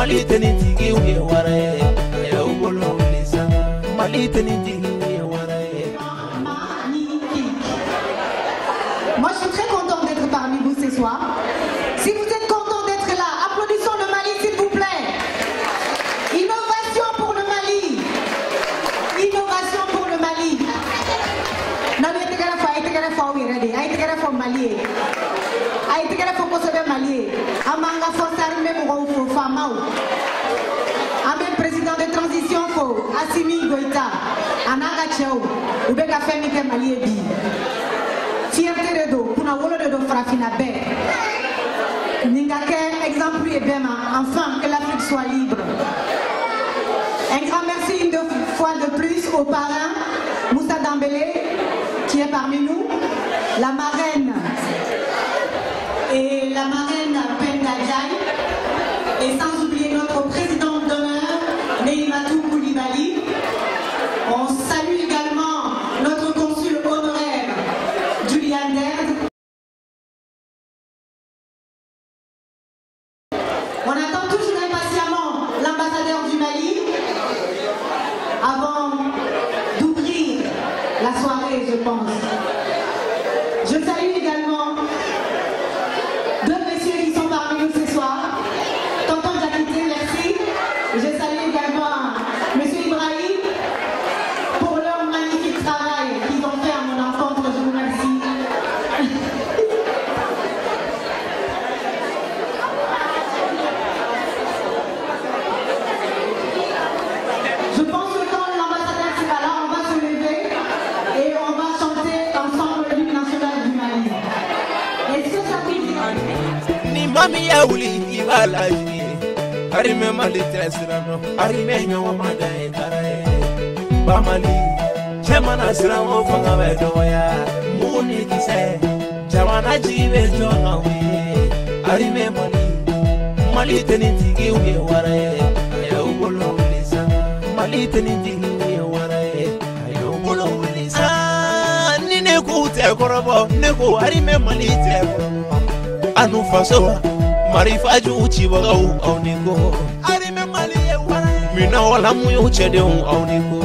Malitani tigi uye warae, aya ubolo ulisa. Malitani tigi uye warae. Moi je suis très content d'être parmi vous ce soir. Si vous êtes content d'être là, applaudissons le Mali s'il vous plaît. Innovation pour le Mali. Innovation pour le Mali. Non, mais tu es fort, oui, ready. Tu es fort, Mali. Tu es fort, Mali. Amanga force armée pour Famao. Amen, président de transition, Assimi Goïta. Anaga Tchao. Ubeka Femike Mali et Bi. Fierté de dos, pour la wolo de dos frafina bé. Ningake, exemple et bien, enfin que l'Afrique soit libre. Un grand merci une fois de plus au parrain Moussa Dambélé qui est parmi nous, la marraine Penda Diaye, et sans oublier notre présidente d'honneur Neimatou Koulibaly. On salue également notre consul honoraire Julian Derd. On attend toujours impatiemment l'ambassadeur du Mali avant d'ouvrir la soirée, je pense. Je salue également deux messieurs qui sont parmi nous ce soir. Tonton Jakité, merci. Je salue également monsieur Ibrahim pour leur magnifique travail qu'ils ont fait à mon rencontre. Je vous remercie. Je pense que quand l'ambassadeur sera là, on va se lever et on va chanter ensemble l'hymne national du Mali. Est-ce que ça vous dit? Ni mami ya uli ibala ji. Arime Mali tresrano, arime nyawa madae karae. Ba Mali, chemana sramo fanga bedoya. Muni kise, jamana jive jona we. Arime Mali, Mali teni tigi uye warae. Aya ubolo ulisa. Mali teni tigi uye warae. Aya ubolo ulisa. Nine kute korobo, neko arime Mali te korobo. Anu faso. Marifaju uchibagau auniko. Arime Mali e warae. Mina wala muyo chede auniko.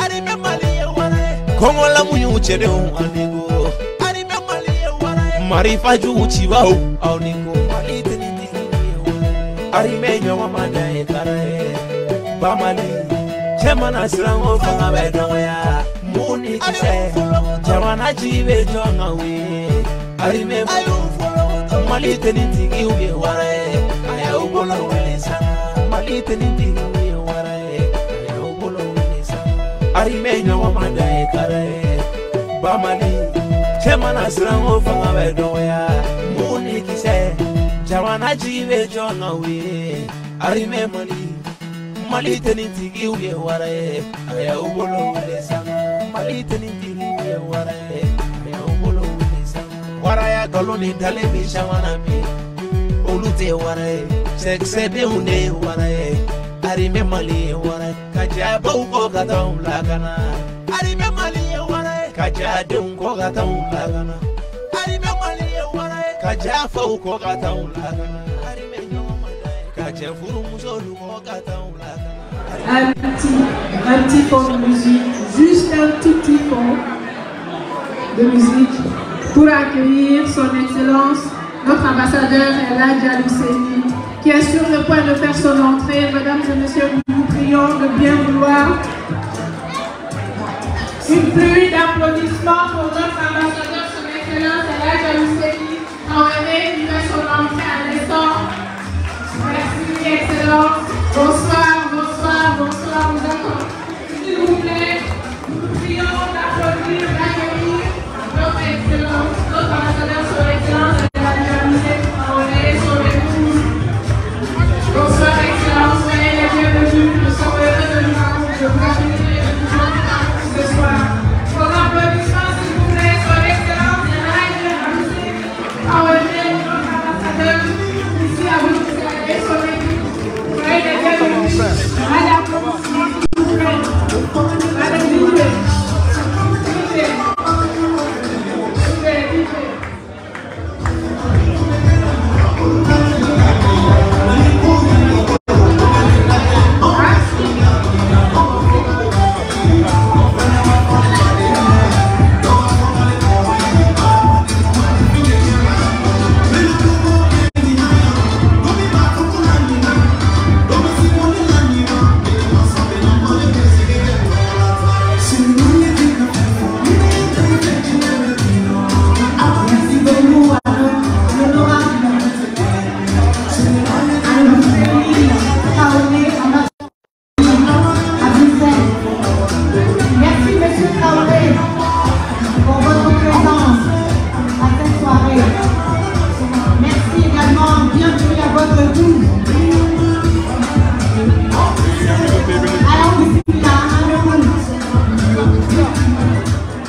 Arime Mali e warae. Kongo la muyo chede auniko. Arime Mali e warae. Marifaju uchibagau auniko. Mali teni tigi e warae. Arime nyawa madae karae. Ba Mali, chemana srango fanga bedoya. Muni kise, jamana jive jonga we. Arime Mali teni tigi uye warae, aya ubolo ulisa. Mali teni tigi uye warae, aya ubolo ulisa. Arime nyawa madae karae. Ba Mali, chemana srango fanga bedoya. Muni kise, jamana jive jonga we. Arime Mali teni tigi uye warae, aya ubolo ulisa. Mali teni tigi uye warae, aya ubolo ulisa. Waraya galoni dale mi shawana mi. Olute warae, seksebe une warae. Arime Mali warae, kajaba uko gata ulagana. Arime Mali warae, kajade uko gata ulagana. Arime Mali warae, kajafa uko gata ulagana. Arime nyomadae, kajafuru musolu uko gata ulagana. Un petit fond de musique, juste un tout petit fond de musique pour accueillir son Excellence, notre ambassadeur El Hadji Aliou Seyni, qui est sur le point de faire son entrée. Mesdames et messieurs, nous vous prions de bien vouloir une pluie d'applaudissements pour notre ambassadeur, son Excellence El Hadji Aliou Seyni, qui fait son entrée à l'instant. Merci, Excellence. Bonsoir, bonsoir, bonsoir, nous attendons. S'il vous plaît, nous prions d'applaudir, d'accueillir notre Excellence, notre ambassadeur, son Excellence, et la dynamisée, son épouse. Bonsoir, Excellence, soyez les bienvenus. Nous sommes heureux de vous accueillir ce soir. Vos applaudissements, s'il vous plaît, son Excellence, et la dynamisée, notre ambassadeur.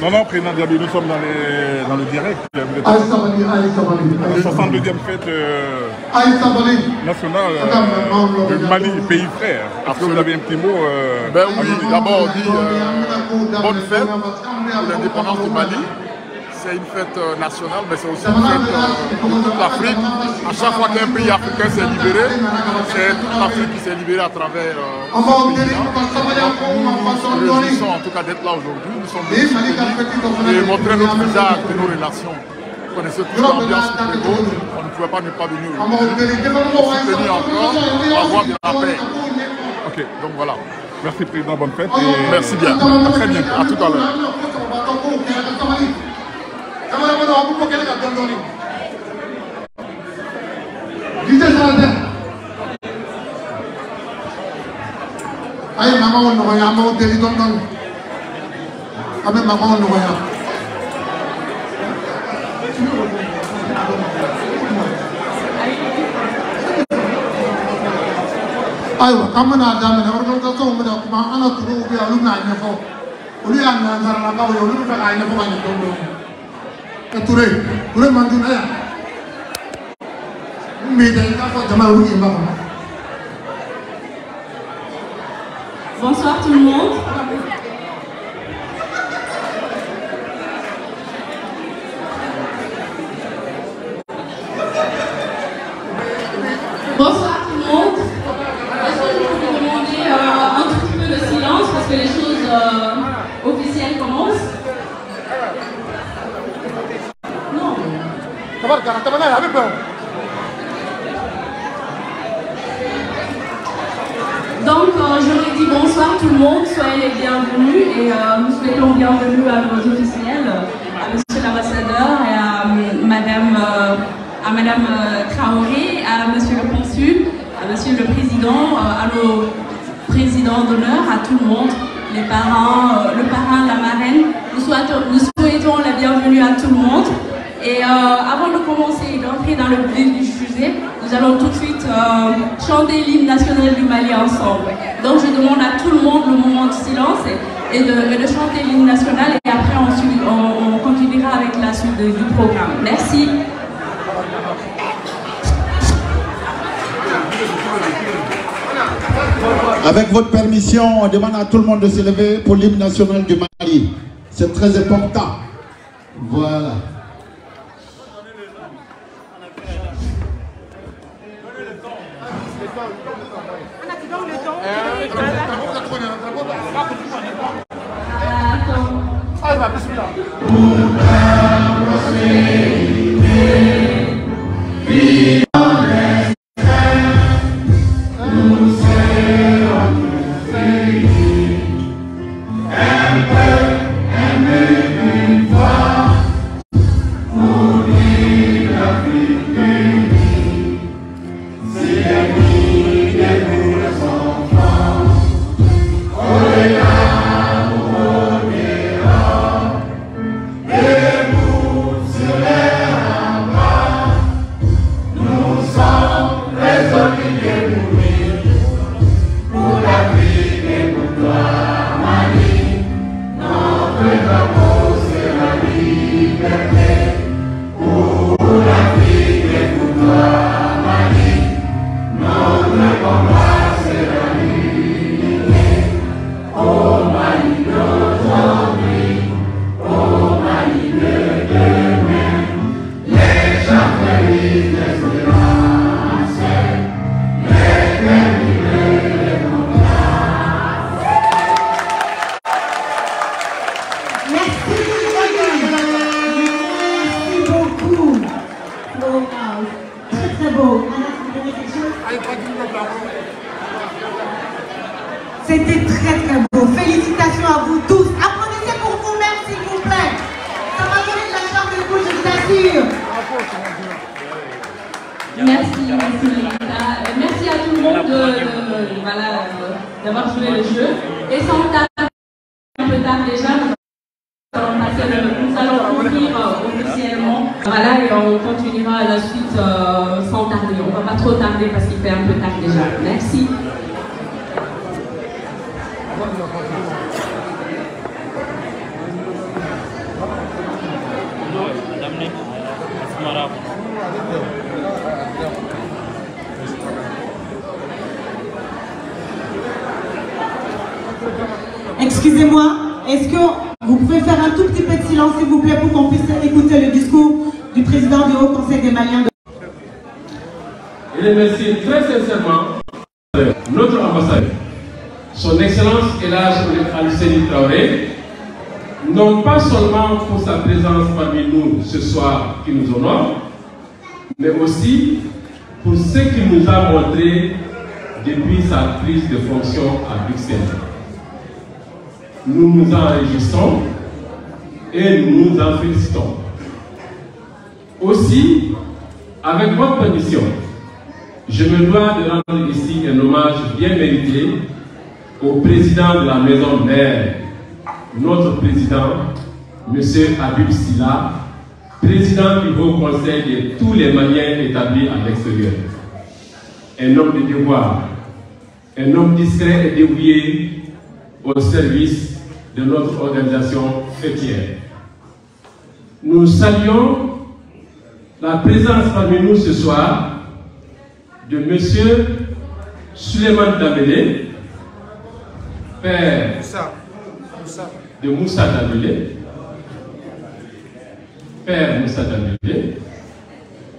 Non, président Diaby, nous sommes dans le direct. Le 62e fête nationale de Mali, pays frère. Est-ce que vous avez un petit mot Ben oui, d'abord on dit bonne fête pour l'indépendance du Mali. C'est une fête nationale, mais c'est aussi une fête pour toute l'Afrique. À chaque fois qu'un pays africain s'est libéré, c'est toute l'Afrique qui s'est libérée à travers ce pays-là. Nous nous réjouissons en tout cas d'être là aujourd'hui. Nous sommes venus et montrer notre visage de nos relations. Vous connaissez toute l'ambiance qui prévaut, on ne pouvait pas ne pas venir aujourd'hui. Soutenir encore la voie de la paix. Ok, donc voilà. Merci président, bonne fête. Et merci bien. À très bientôt. À tout à l'heure. Aye, maman, on aurait un mot de l'idon. Ah, mais maman, on aurait un. Aïe, comme on a dame, on a organisation, on a trouvé un alumni à Nefo. On lui a un Zaranaga, on lui a un Nefo à Nefo. Et Touré, Touré Mandina. Mais il y a un Jamal Rougi. Bonsoir tout le monde. Bonsoir tout le monde. Est-ce que je peux vous demander un tout petit peu de silence parce que les choses officielles commencent? Non. Donc, j'aurais dit bonsoir tout le monde, soyez les bienvenus et nous souhaitons bienvenue à nos officiels, à monsieur l'ambassadeur et à madame Traoré, à monsieur le consul, à monsieur le président, à nos présidents d'honneur, à tout le monde, les parrains, le parrain, la marraine. Nous souhaitons la bienvenue à tout le monde. Et avant de commencer et d'entrer dans le vif du sujet, nous allons tout de suite chanter l'hymne national du Mali ensemble. Donc je demande à tout le monde le moment de silence et de chanter l'hymne national et après on continuera avec la suite du programme. Merci. Avec votre permission, on demande à tout le monde de se lever pour l'hymne national du Mali. C'est très important. Voilà. C'était très très beau. Félicitations à vous tous. Applaudissez pour vous-même s'il vous plaît. Ça m'a donné de la chair de poule, je vous assure. Merci, merci à tout le monde d'avoir joué le jeu. Et sans tarder, un peu tard déjà, nous allons ouvrir officiellement. Voilà, et on continuera à la suite sans tarder. On ne va pas trop tarder parce qu'il fait un peu tard déjà. Merci. Excusez-moi, est-ce que vous pouvez faire un tout petit peu de silence, s'il vous plaît, pour qu'on puisse écouter le discours du président du Haut Conseil des Maliens de... Je remercie très sincèrement notre ambassadeur, son Excellence Elhadj Alseni Traoré, non pas seulement pour sa présence parmi nous ce soir qui nous honore, mais aussi pour ce qu'il nous a montré depuis sa prise de fonction à Bruxelles. Nous nous en réjouissons et nous nous en félicitons. Aussi, avec votre permission, je me dois de rendre ici un hommage bien mérité au président de la maison mère, notre président, M. Habib Silla, président du Haut Conseil de tous les Maliens établis à l'extérieur. Un homme de devoir, un homme discret et dévoué au service de notre organisation fêtière. Nous saluons la présence parmi nous ce soir de M. Suleiman Dambélé, père de Moussa Dambélé, père Moussa Dambélé,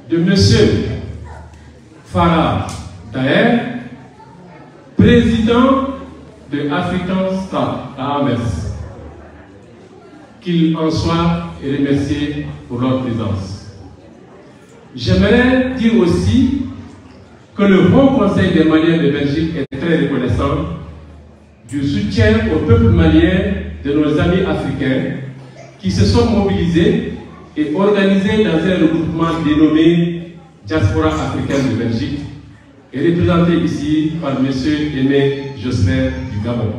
de M. Farah Daher, président de African Start AMS. Qu'il en soit remercié pour leur présence. J'aimerais dire aussi que le Haut Conseil des Maliens de Belgique est très reconnaissant du soutien au peuple malien de nos amis africains qui se sont mobilisés et organisés dans un regroupement dénommé Diaspora africaine de Belgique et représenté ici par M. Aimé Josselin du Gabon.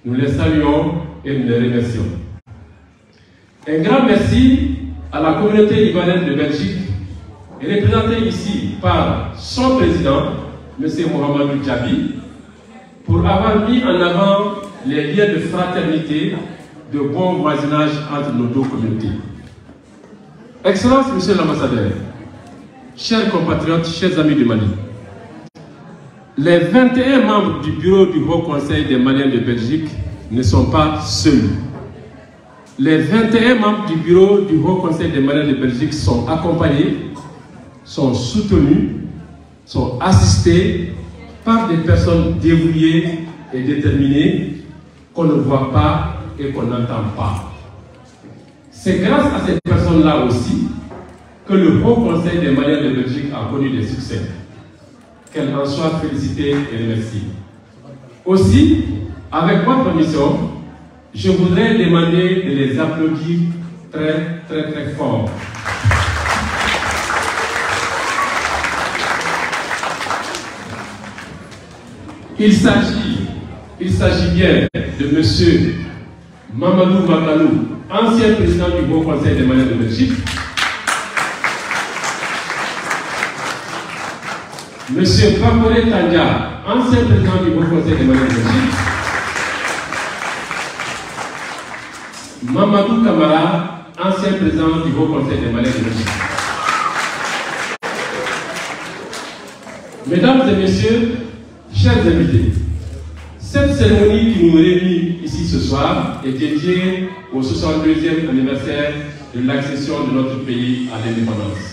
Nous les saluons et nous les remercions. Un grand merci à la communauté ivoirienne de Belgique, représentée ici par son président, M. Mohamedou Djabi, pour avoir mis en avant les liens de fraternité, de bon voisinage entre nos deux communautés. Excellence, Monsieur l'ambassadeur, chers compatriotes, chers amis du Mali, les 21 membres du bureau du Haut Conseil des Maliens de Belgique ne sont pas seuls. Les 21 membres du bureau du Haut Conseil des Maliens de Belgique sont accompagnés, sont soutenus, sont assistés par des personnes dévouées et déterminées qu'on ne voit pas et qu'on n'entend pas. C'est grâce à ces personnes-là aussi que le Haut Conseil des Maliens de Belgique a connu des succès. Qu'elle en soit félicitée et remerciée. Aussi, avec votre permission, je voudrais demander de les applaudir très fort. Il s'agit bien de M. Mamadou Makalou, ancien président du Haut Conseil des Maliens de Belgique, M. Fakore Tandja, ancien président du Haut Conseil des Maliens de Belgique, Mamadou Kamara, ancien président du Haut Conseil des Maliens de Belgique. Mesdames et messieurs, chers invités, cette cérémonie qui nous réunit ici ce soir est dédiée au 62e anniversaire de l'accession de notre pays à l'indépendance.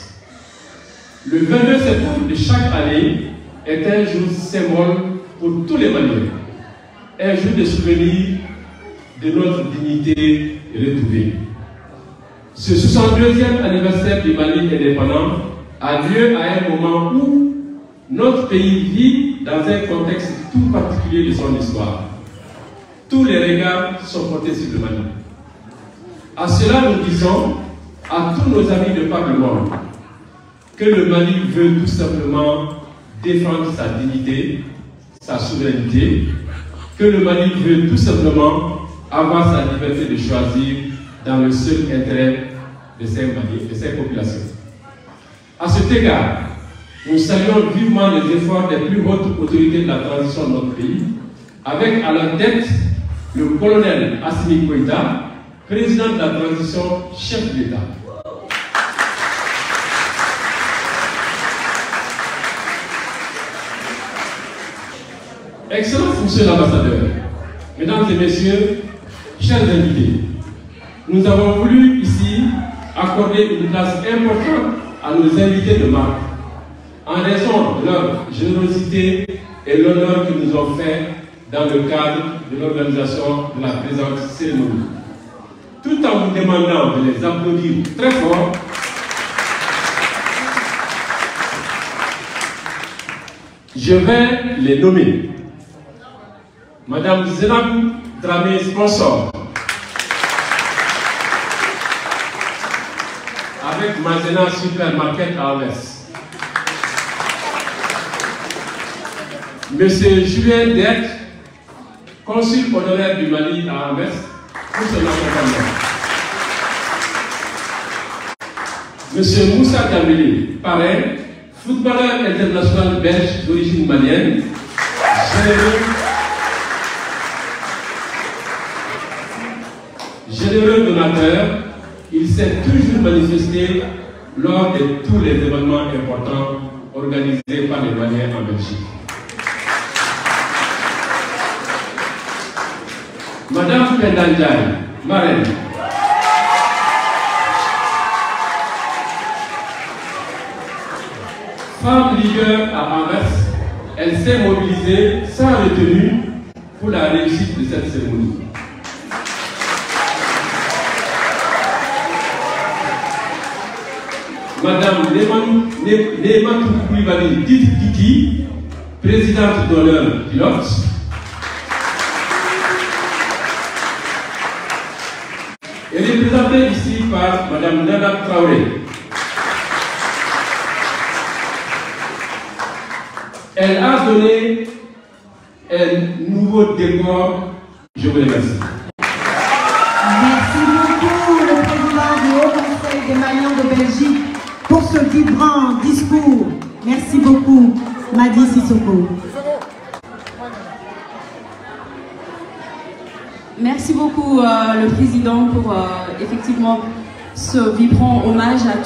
Le 22 septembre de chaque année est un jour symbole pour tous les Maliens, un jour de souvenir de notre dignité retrouvée. Ce 62e anniversaire du Mali indépendant a lieu à un moment où notre pays vit dans un contexte tout particulier de son histoire. Tous les regards sont portés sur le Mali. À cela, nous disons à tous nos amis de par le monde que le Mali veut tout simplement défendre sa dignité, sa souveraineté, que le Mali veut tout simplement avoir sa liberté de choisir dans le seul intérêt de ses populations. À cet égard, nous saluons vivement les efforts des plus hautes autorités de la transition de notre pays, avec à leur tête le colonel Assimi Goïta, président de la transition, chef de l'État. Excellence, Monsieur l'ambassadeur, Mesdames et messieurs, chers invités, nous avons voulu ici accorder une place importante à nos invités de marque en raison de leur générosité et l'honneur qu'ils nous ont fait dans le cadre de l'organisation de la présente cérémonie. Tout en vous demandant de les applaudir très fort, je vais les nommer. Madame Zenab Dramé, sponsor, avec Mazena Supermarket à Anvers. Monsieur Julien Dette, consul honoraire du Mali à Anvers, pour son accompagnement. Monsieur Moussa Dambélé, parrain, footballeur international belge d'origine malienne, généreux donateur, il s'est toujours manifesté lors de tous les événements importants organisés par les Maliens en Belgique. Madame Pendandjaï, marraine. Femme leader à Anvers, elle s'est mobilisée sans retenue pour la réussite de cette cérémonie. Madame Neymatou Koulibaly Titi, présidente d'honneur pilote. Elle est présentée ici par Madame Nana Traoré. Elle a donné un nouveau décor. Je vous remercie. Merci beaucoup, le président du Haut Conseil des Maliens de Belgique, pour ce vibrant discours. Merci beaucoup, Madi Sissoko. Merci beaucoup, le président, pour effectivement ce vibrant hommage à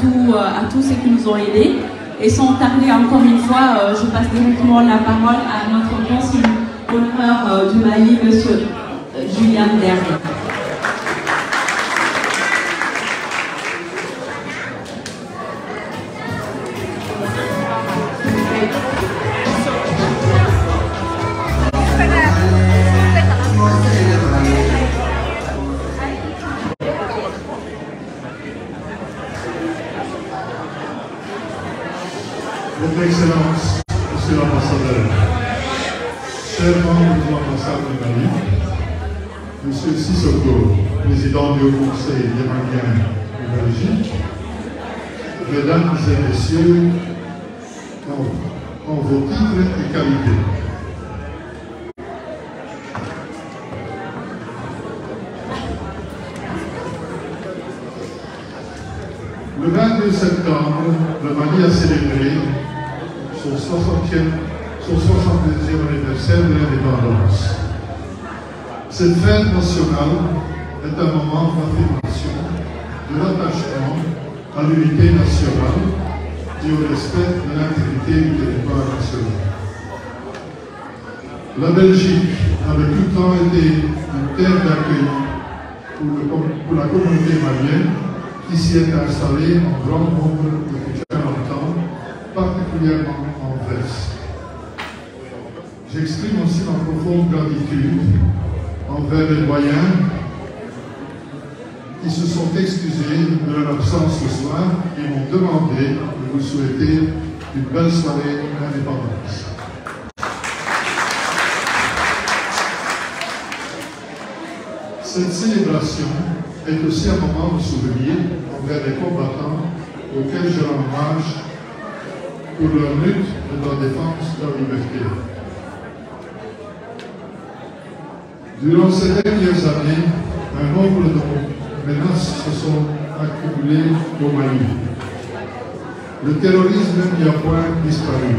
tous ceux qui nous ont aidés. Et sans tarder encore une fois, je passe directement la parole à notre consul honoraire du Mali, M. Julien Dette. Votre Excellence, Monsieur l'Ambassadeur, chers membres de l'ambassade du Mali, Monsieur Sissoko, président du Haut Conseil des Maliens de Belgique, Mesdames et Messieurs, en vos titres et qualités. Le 22 septembre, le Mali a célébré son 62e anniversaire de l'indépendance. Cette fête nationale est un moment d'affirmation de l'attachement à l'unité nationale et au respect de l'intégrité du territoire national. La Belgique avait tout le temps été une terre d'accueil pour la communauté malienne qui s'y est installée en grand nombre depuis très longtemps, particulièrement en Anvers. J'exprime aussi ma profonde gratitude envers les doyens qui se sont excusés de leur absence ce soir et m'ont demandé de vous souhaiter une belle soirée d'indépendance. Cette célébration est aussi un moment de souvenir envers les combattants auxquels je rends hommage pour leur lutte de la défense de leur liberté. Durant ces dernières années, un nombre de menaces se sont accumulées au Mali. Le terrorisme n'y a point disparu.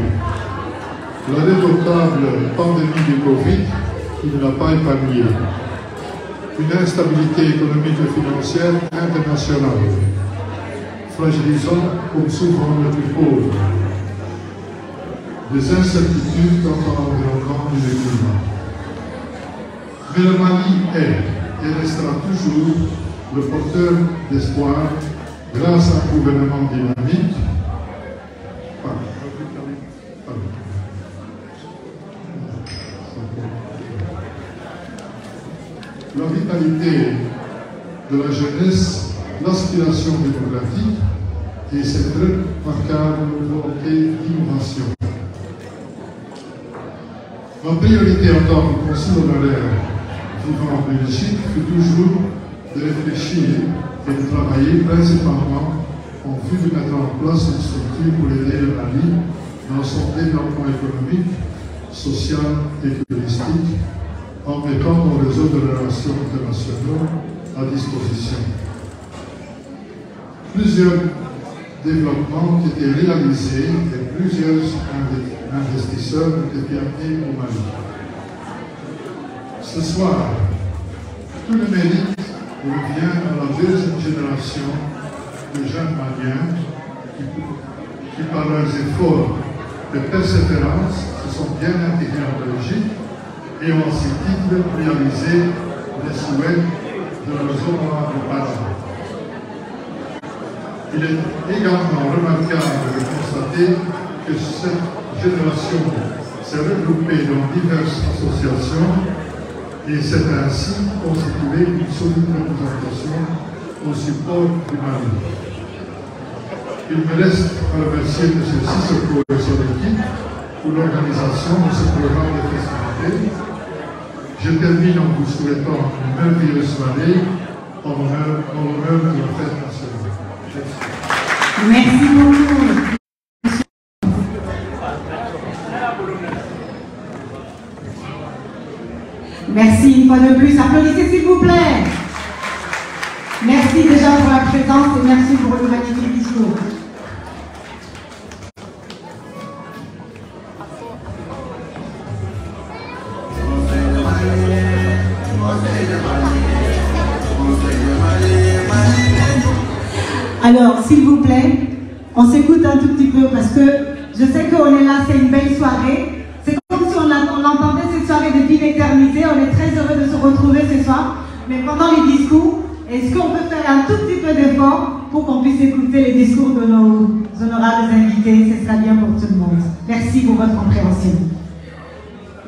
La redoutable pandémie du Covid qui ne l'a pas épargné. Une instabilité économique et financière internationale, fragilisant comme souvent les plus pauvres. Des incertitudes quant à l'environnement et le climat. Mais le Mali est et restera toujours le porteur d'espoir grâce à un gouvernement dynamique. La vitalité de la jeunesse, l'aspiration démocratique et cette remarquable volonté d'innovation. Ma priorité en tant que consul honoraire vivant en Belgique fut toujours de réfléchir et de travailler principalement en vue de mettre en place une structure pour aider le Mali dans son développement économique, social et touristique, en mettant nos réseaux de relations internationaux à disposition. Plusieurs développements ont été réalisés et plusieurs investisseurs ont été amenés au Mali. Ce soir, tout le mérite revient à la deuxième génération de jeunes Maliens qui, par leurs efforts de persévérance, se sont bien intégrés en Belgique et ont à ce titre réalisé les souhaits de leurs honorables parents. Il est également remarquable de constater que cette génération s'est regroupée dans diverses associations et s'est ainsi constituée une solide représentation au support du Mali. Il me reste à remercier M. Sissoko et son équipe pour l'organisation de ce programme de festivités. Je termine en vous souhaitant une merveilleuse soirée en l'honneur de la fête nationale. Merci beaucoup. Merci une fois de plus. Applaudissez s'il vous plaît. Merci déjà pour la présence et merci pour le magnifique discours. Alors, s'il vous plaît, on s'écoute un tout petit peu parce que je sais qu'on est là, c'est une belle soirée. C'est comme si on entendait cette soirée depuis l'éternité. On est très heureux de se retrouver ce soir. Mais pendant les discours, est-ce qu'on peut faire un tout petit peu d'effort pour qu'on puisse écouter les discours de nos honorables invités? Ce sera bien pour tout le monde. Merci pour votre compréhension.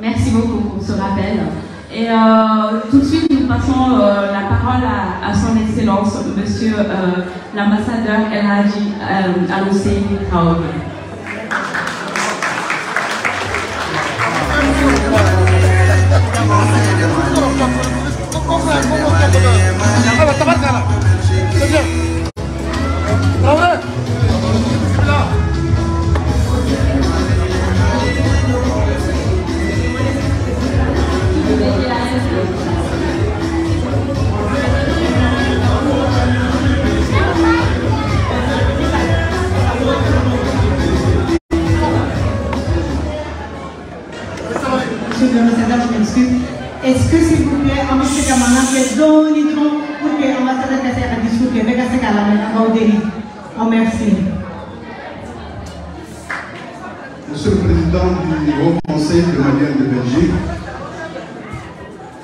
Merci beaucoup pour ce rappel. Et tout de suite, nous passons la parole à son Excellence, Monsieur l'ambassadeur El Hadji Al-Husseini Traoré. Monsieur l'ambassadeur, je m'excuse. Est-ce que s'il vous plaît, on monsieur Kamana, que donnez-nous pour que l'ambassadeur fasse un discours Québec à ce cas-là, on merci. Monsieur le Président du Haut Conseil de Maliens de Belgique,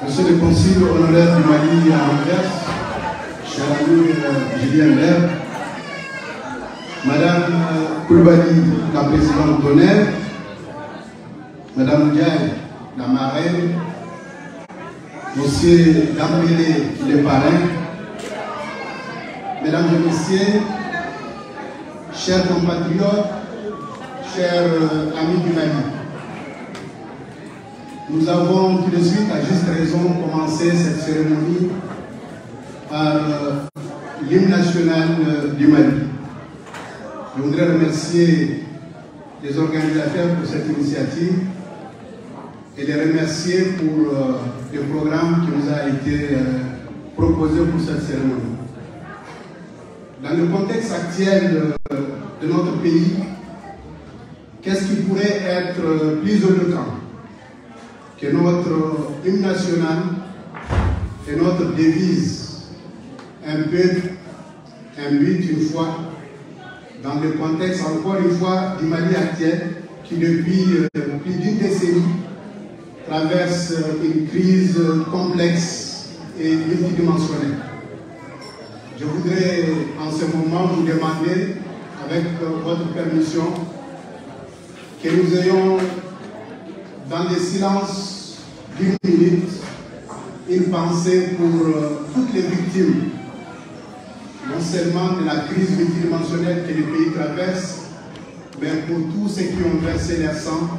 Monsieur le Consul honoraire du Mali à Anvers, cher ami Julien Lair, Madame Koulibaly, la présidente d'honneur, Madame Diaye, la marraine, Monsieur Dambélé, le parrain, Mesdames et Messieurs, chers compatriotes, chers amis du Mali, nous avons tout de suite, à juste raison, commencé cette cérémonie par l'hymne national du Mali. Je voudrais remercier les organisateurs pour cette initiative et les remercier pour le programme qui nous a été proposé pour cette cérémonie. Dans le contexte actuel de notre pays, qu'est-ce qui pourrait être plus éloquent que notre hymne national et notre devise, un peuple, un but, une foi, dans le contexte encore une fois du Mali actuel qui depuis plus d'une décennie traverse une crise complexe et multidimensionnelle. Je voudrais en ce moment vous demander, avec votre permission, que nous ayons dans les silences d'une minute une pensée pour toutes les victimes, non seulement de la crise multidimensionnelle que le pays traverse, mais pour tous ceux qui ont versé leur sang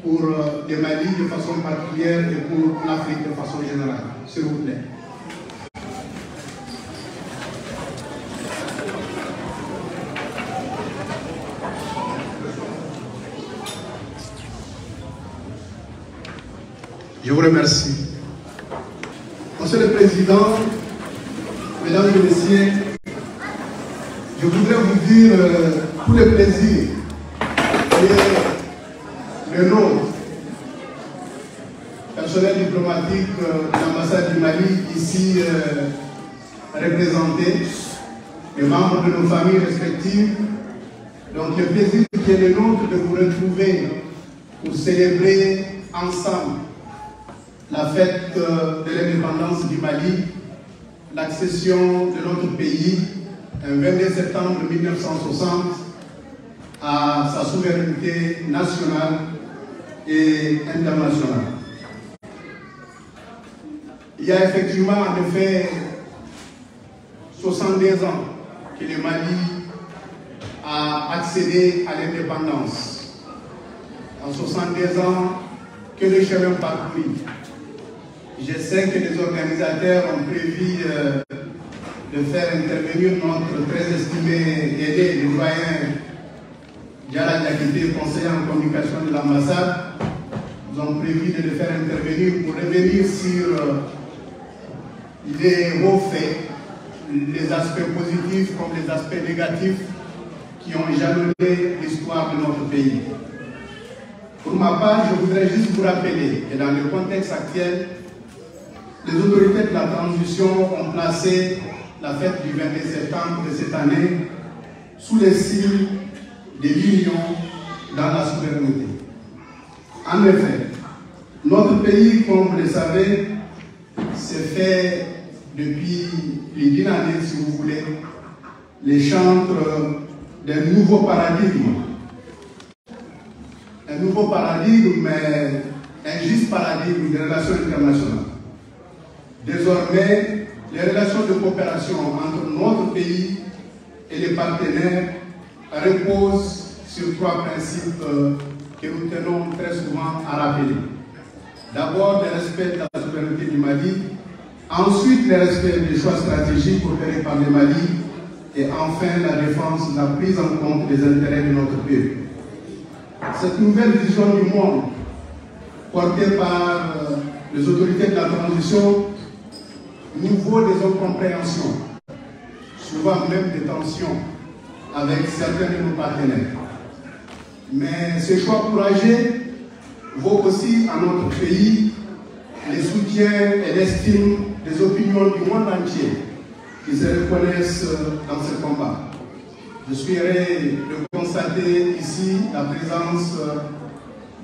pour le Mali de façon particulière et pour l'Afrique de façon générale. S'il vous plaît. Je vous remercie. Monsieur le Président, Mesdames et Messieurs, je voudrais vous dire tout le plaisir qui est le nôtre, personnel diplomatique de l'ambassade du Mali ici représenté, les membres de nos familles respectives. Donc le plaisir qui est le nôtre de vous retrouver pour célébrer ensemble la fête de l'indépendance du Mali, l'accession de notre pays, un 22 septembre 1960, à sa souveraineté nationale et internationale. Il y a effectivement, en effet, 62 ans que le Mali a accédé à l'indépendance. En 62 ans, que le chemin parcouru. Je sais que les organisateurs ont prévu de faire intervenir notre très estimé aîné, le doyen Diala Diakité, conseiller en communication de l'ambassade. Nous avons prévu de le faire intervenir pour revenir sur les hauts faits, les aspects positifs comme les aspects négatifs qui ont jalonné l'histoire de notre pays. Pour ma part, je voudrais juste vous rappeler que dans le contexte actuel, les autorités de la transition ont placé la fête du 22 septembre de cette année sous les signes de l'union dans la souveraineté. En effet, notre pays, comme vous le savez, s'est fait depuis les 10 années, si vous voulez, les chantres d'un nouveau paradigme. Un nouveau paradigme, mais un juste paradigme des relations internationales. Désormais, les relations de coopération entre notre pays et les partenaires reposent sur 3 principes que nous tenons très souvent à rappeler. D'abord, le respect de la souveraineté du Mali, ensuite le respect des choix stratégiques opérés par le Mali, et enfin la défense de la prise en compte des intérêts de notre pays. Cette nouvelle vision du monde, portée par les autorités de la transition, nous vaut des incompréhensions, souvent même des tensions avec certains de nos partenaires. Mais ce choix courageux vaut aussi à notre pays les soutiens et l'estime des opinions du monde entier qui se reconnaissent dans ce combat. Je suis heureux de constater ici la présence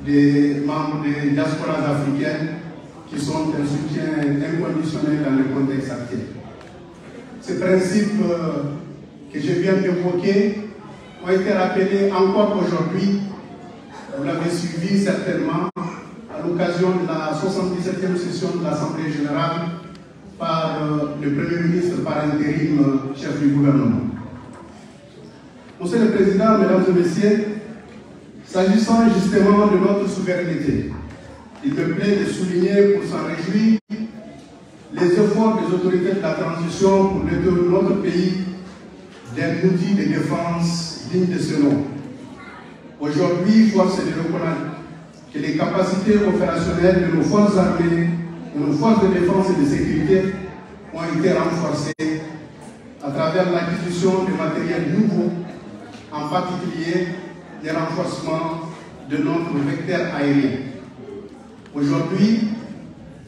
des membres des diasporas africaines qui sont un soutien inconditionnel dans le contexte actuel. Ces principes que je viens d'évoquer ont été rappelés encore aujourd'hui, vous l'avez suivi certainement, à l'occasion de la 77e session de l'Assemblée générale par le Premier ministre par intérim, chef du gouvernement. Monsieur le Président, Mesdames et Messieurs, s'agissant justement de notre souveraineté, il me plaît de souligner pour s'en réjouir les efforts des autorités de la transition pour doter notre pays d'un outil de défense digne de ce nom. Aujourd'hui, force est de reconnaître que les capacités opérationnelles de nos forces armées, de nos forces de défense et de sécurité ont été renforcées à travers l'acquisition de matériel nouveau, en particulier les renforcements de notre vecteur aérien. Aujourd'hui,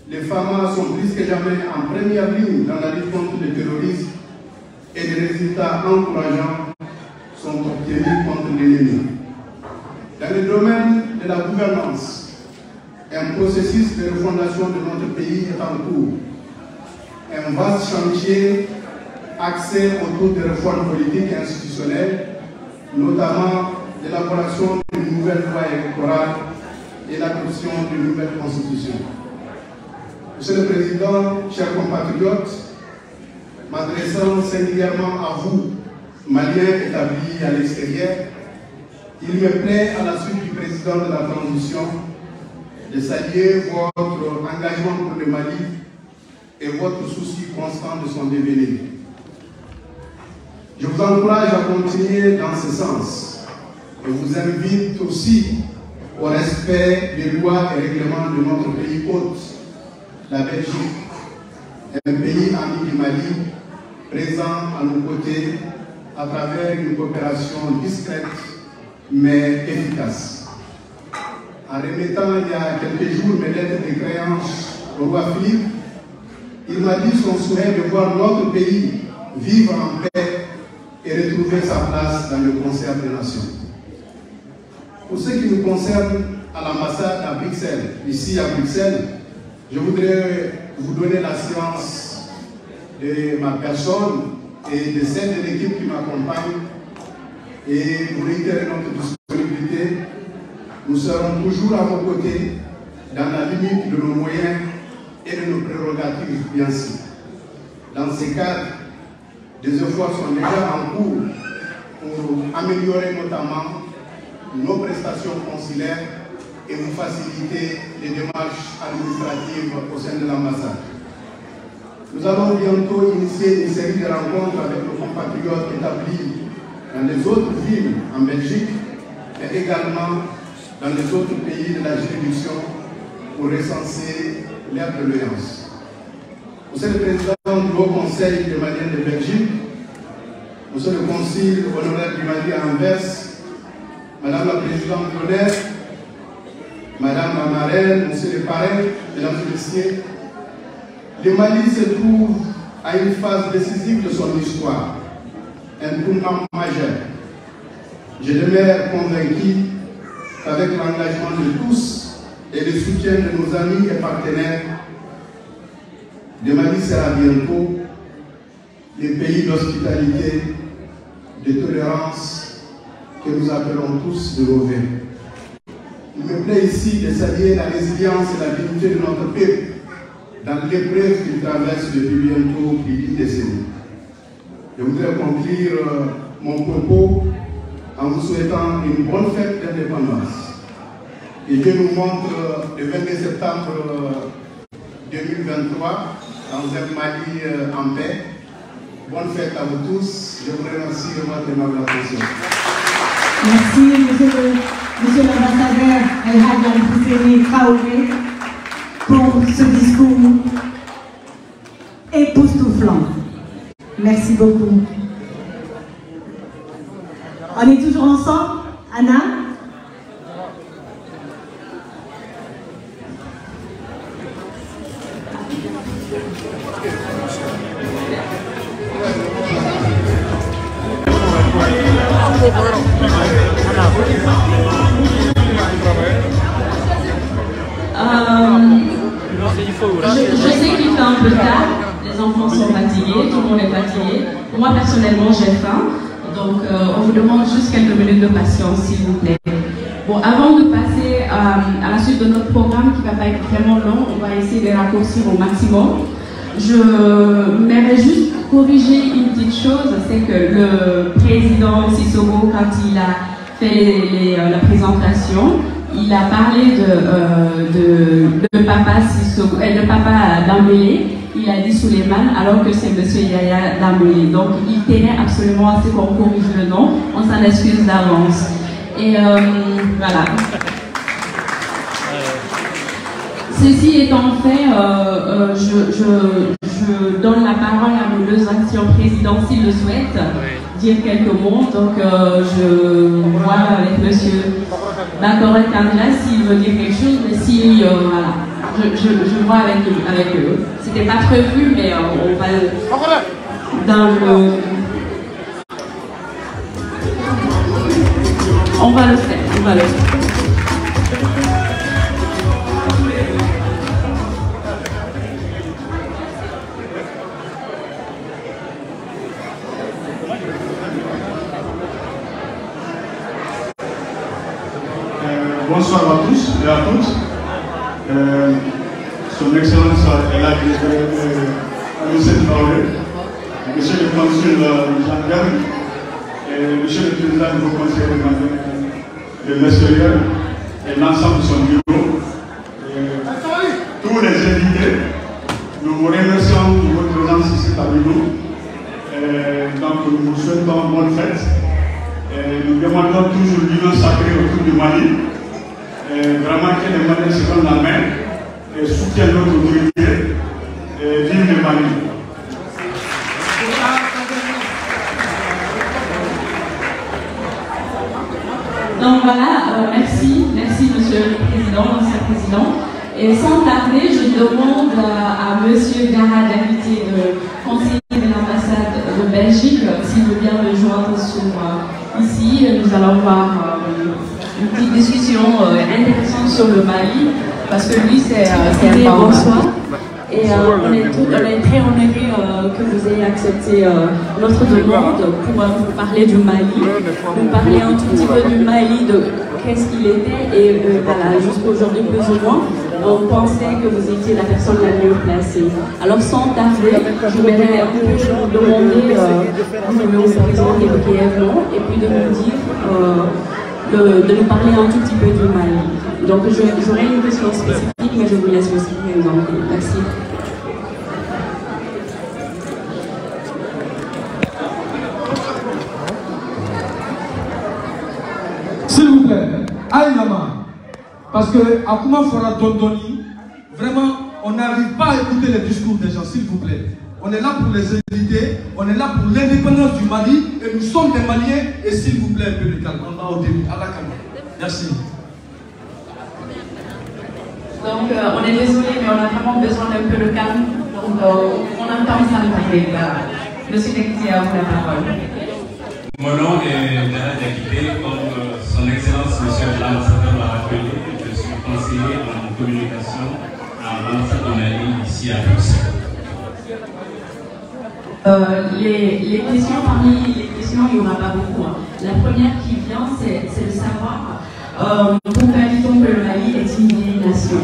les FAMA sont plus que jamais en première ligne dans la lutte contre le terrorisme et les résultats encourageants sont obtenus contre l'ennemi. Dans le domaine de la gouvernance, un processus de refondation de notre pays est en cours. Un vaste chantier axé autour des réformes politiques et institutionnelles, notamment l'élaboration d'une nouvelle loi électorale et l'adoption d'une nouvelle constitution. Monsieur le Président, chers compatriotes, m'adressant singulièrement à vous, Maliens établis à l'extérieur, il me plaît, à la suite du président de la transition, de saluer votre engagement pour le Mali et votre souci constant de son devenir. Je vous encourage à continuer dans ce sens et vous invite aussi au respect des lois et règlements de notre pays hôte, la Belgique, un pays ami du Mali, présent à nos côtés à travers une coopération discrète mais efficace. En remettant il y a quelques jours mes lettres de créance au roi Philippe, il m'a dit son souhait de voir notre pays vivre en paix et retrouver sa place dans le concert des nations. Pour ce qui nous concerne à l'ambassade à Bruxelles, ici à Bruxelles, je voudrais vous donner la science de ma personne et de celle de l'équipe qui m'accompagne et vous réitérer notre disponibilité. Nous serons toujours à vos côtés dans la limite de nos moyens et de nos prérogatives, bien sûr. Dans ces cadres, des efforts sont déjà en cours pour améliorer notamment nos prestations consulaires et vous faciliter les démarches administratives au sein de l'ambassade. Nous allons bientôt initier une série de rencontres avec nos compatriotes établis dans les autres villes en Belgique, mais également dans les autres pays de la juridiction pour recenser leur doléance. Monsieur le Président du Haut Conseil des Maliens de Belgique, Monsieur le Consul honoraire du Mali à Anvers, Madame la Présidente d'honneur, Madame la Marraine, Monsieur le Parrain, Mesdames et Messieurs, le Mali se trouve à une phase décisive de son histoire, un tournant majeur. Je demeure convaincu qu'avec l'engagement de tous et le soutien de nos amis et partenaires, le Mali sera bientôt le pays d'hospitalité, de tolérance que nous appelons tous de nos vœux. Il me plaît ici de saluer la résilience et la dignité de notre peuple dans l'épreuve qu'il traverse depuis bientôt plus d'une décennie. Je voudrais conclure mon propos en vous souhaitant une bonne fête d'indépendance. Et Dieu nous montre le 22 septembre 2023 dans un Mali en paix. Bonne fête à vous tous. Je vous remercie de votre aimable attention. Merci, monsieur l'ambassadeur El Hadj Al-Fousseni Traoré, pour ce discours époustouflant. Merci beaucoup. On est toujours ensemble, Anna? Je sais qu'il fait un peu tard, les enfants sont fatigués, tout le monde est fatigué. Moi personnellement j'ai faim, donc on vous demande juste quelques minutes de patience s'il vous plaît. Bon, avant de passer à la suite de notre programme qui ne va pas être vraiment long, on va essayer de raccourcir au maximum. Je m'aimerais juste corriger une petite chose, c'est que le président Sissoko, quand il a fait la présentation, il a parlé de papa Sissoko, de papa Dambélé, il a dit Souleymane, alors que c'est monsieur Yaya Dambélé. Donc il tenait absolument à ce qu'on corrige le nom, on s'en excuse d'avance. Et voilà. Ceci étant fait, je donne la parole à nos deux actions présidents s'ils le souhaitent dire quelques mots. Donc je vois avec monsieur Bakore Kandra s'il veut dire quelque chose, mais si voilà, je vois avec eux. C'était pas prévu, mais on va dans le. On va le faire, on va le faire. et à toutes. Son Excellence est là, Monsieur le Consul Jean-Gary, Monsieur le Président du Haut Conseil de l'extérieur et l'ensemble de son bureau, tous les invités, nous vous remercions de votre présence ici parmi nous. Donc nous vous souhaitons bonne fête. Nous demandons toujours l'union sacrée autour du Mali. Vraiment que les Maliens se donnent la main et soutiennent notre autorité. Vive le Mali. Donc voilà, merci Monsieur le Président, Monsieur le Président. Et sans tarder, je demande à Monsieur Gara d'inviter le conseiller de l'ambassade de Belgique, s'il veut bien le joindre ici. Nous allons avoir une petite discussion intéressante sur le Mali, parce que lui, c'est un bonsoir. Et on est très honorés que vous ayez accepté notre demande pour vous parler du Mali, vous parler un tout petit peu du Mali, de qu'est-ce qu'il était, et voilà, jusqu'aujourd'hui plus ou moins, on pensait que vous étiez la personne la mieux placée. Alors sans tarder, je voudrais vous demander de nous présenter brièvement et puis de nous dire, de nous parler un tout petit peu du Mali. Donc j'aurai une question spécifique, mais je vous laisse aussi présenter. Merci. S'il vous plaît, Aïnama, parce que à comment fera Dondoni, vraiment, on n'arrive pas à écouter les discours des gens, s'il vous plaît. On est là pour les éviter, on est là pour l'indépendance du Mali, et nous sommes des Maliens, et s'il vous plaît, un peu de calme, on va au début, à la calme. Merci. Donc, on est désolé, mais on a vraiment besoin d'un peu de calme, donc on entend ça parler. Monsieur Nekti, à vous la parole. Mon nom est Gara Diakité, comme son Excellence Monsieur l'ambassadeur l'a rappelé, je suis conseiller en communication à l'ambassade de Mali ici à Bruxelles. Les questions, parmi les questions, il n'y aura pas beaucoup. La première qui vient, c'est de savoir pourquoi dit-on que le Mali est une vieille nation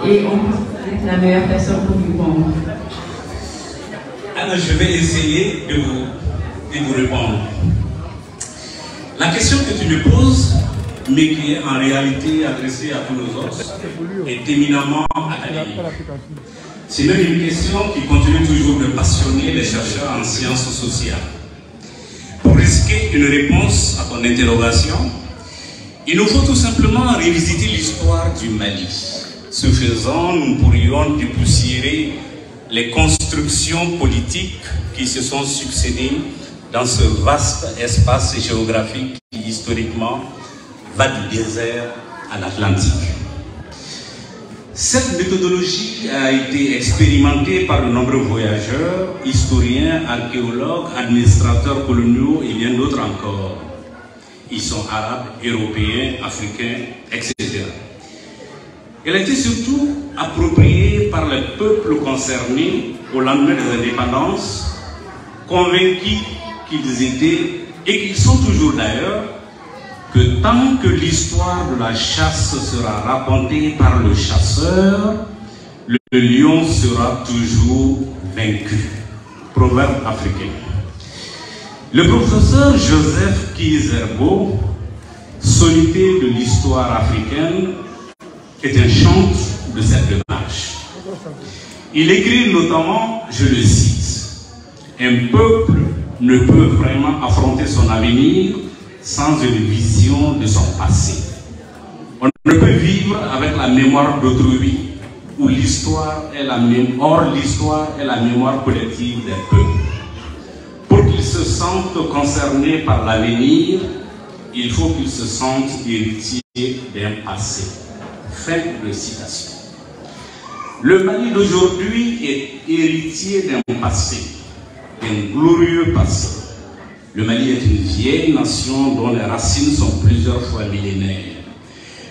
et on peut être la meilleure personne pour vous répondre. Alors je vais essayer de vous répondre. La question que tu me poses, mais qui est en réalité adressée à tous nos autres, est éminemment académique. C'est même une question qui continue toujours de passionner les chercheurs en sciences sociales. Pour risquer une réponse à ton interrogation, il nous faut tout simplement revisiter l'histoire du Mali. Ce faisant, nous pourrions dépoussiérer les constructions politiques qui se sont succédées dans ce vaste espace géographique qui, historiquement, va du désert à l'Atlantique. Cette méthodologie a été expérimentée par de nombreux voyageurs, historiens, archéologues, administrateurs coloniaux et bien d'autres encore. Ils sont arabes, européens, africains, etc. Elle a été surtout appropriée par les peuples concernés au lendemain des indépendances, convaincus qu'ils étaient, et qu'ils sont toujours d'ailleurs, que tant que l'histoire de la chasse sera racontée par le chasseur, le lion sera toujours vaincu. Proverbe africain. Le professeur Joseph Kizerbo, sommité de l'histoire africaine, est un chantre de cette démarche. Il écrit notamment, je le cite, « Un peuple ne peut vraiment affronter son avenir sans une vision de son passé. On ne peut vivre avec la mémoire d'autrui, où l'histoire est la même, or l'histoire est la mémoire collective des peuples. Pour qu'ils se sentent concernés par l'avenir, il faut qu'ils se sentent héritiers d'un passé. » Fin de citation. Le Mali d'aujourd'hui est héritier d'un passé, d'un glorieux passé. Le Mali est une vieille nation dont les racines sont plusieurs fois millénaires,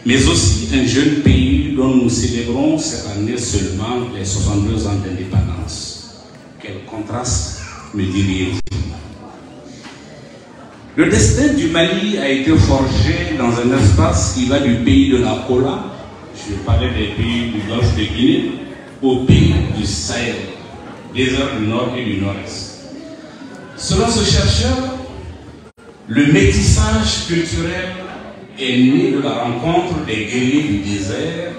mais aussi un jeune pays dont nous célébrons cette année seulement les 62 ans d'indépendance. Quel contraste, me diriez-vous? Le destin du Mali a été forgé dans un espace qui va du pays de la Kola je parlais des pays du Golfe de Guinée, aux pays du Sahel, désert du Nord et du Nord-Est. Selon ce chercheur, le métissage culturel est né de la rencontre des guerriers du désert,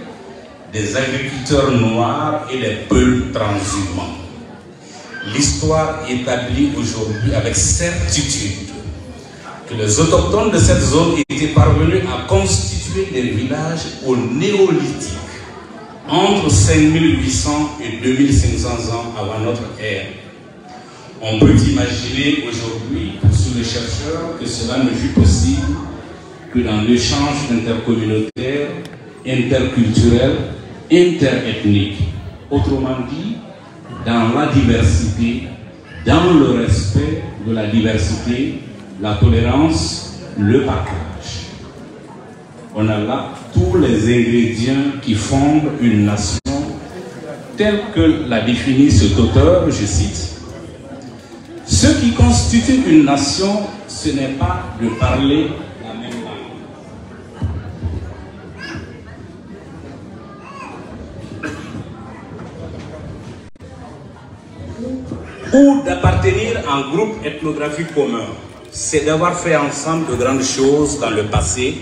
des agriculteurs noirs et des peuples transhumants. L'histoire établit aujourd'hui avec certitude que les autochtones de cette zone étaient parvenus à constituer des villages au néolithique, entre 5800 et 2500 ans avant notre ère. On peut imaginer aujourd'hui, sous le chercheur, que cela ne fut possible que dans l'échange intercommunautaire, interculturel, interethnique. Autrement dit, dans la diversité, dans le respect de la diversité, la tolérance, le partage. On a là tous les ingrédients qui fondent une nation telle que l'a défini cet auteur, je cite. Ce qui constitue une nation, ce n'est pas de parler la même langue ou d'appartenir à un groupe ethnographique commun. C'est d'avoir fait ensemble de grandes choses dans le passé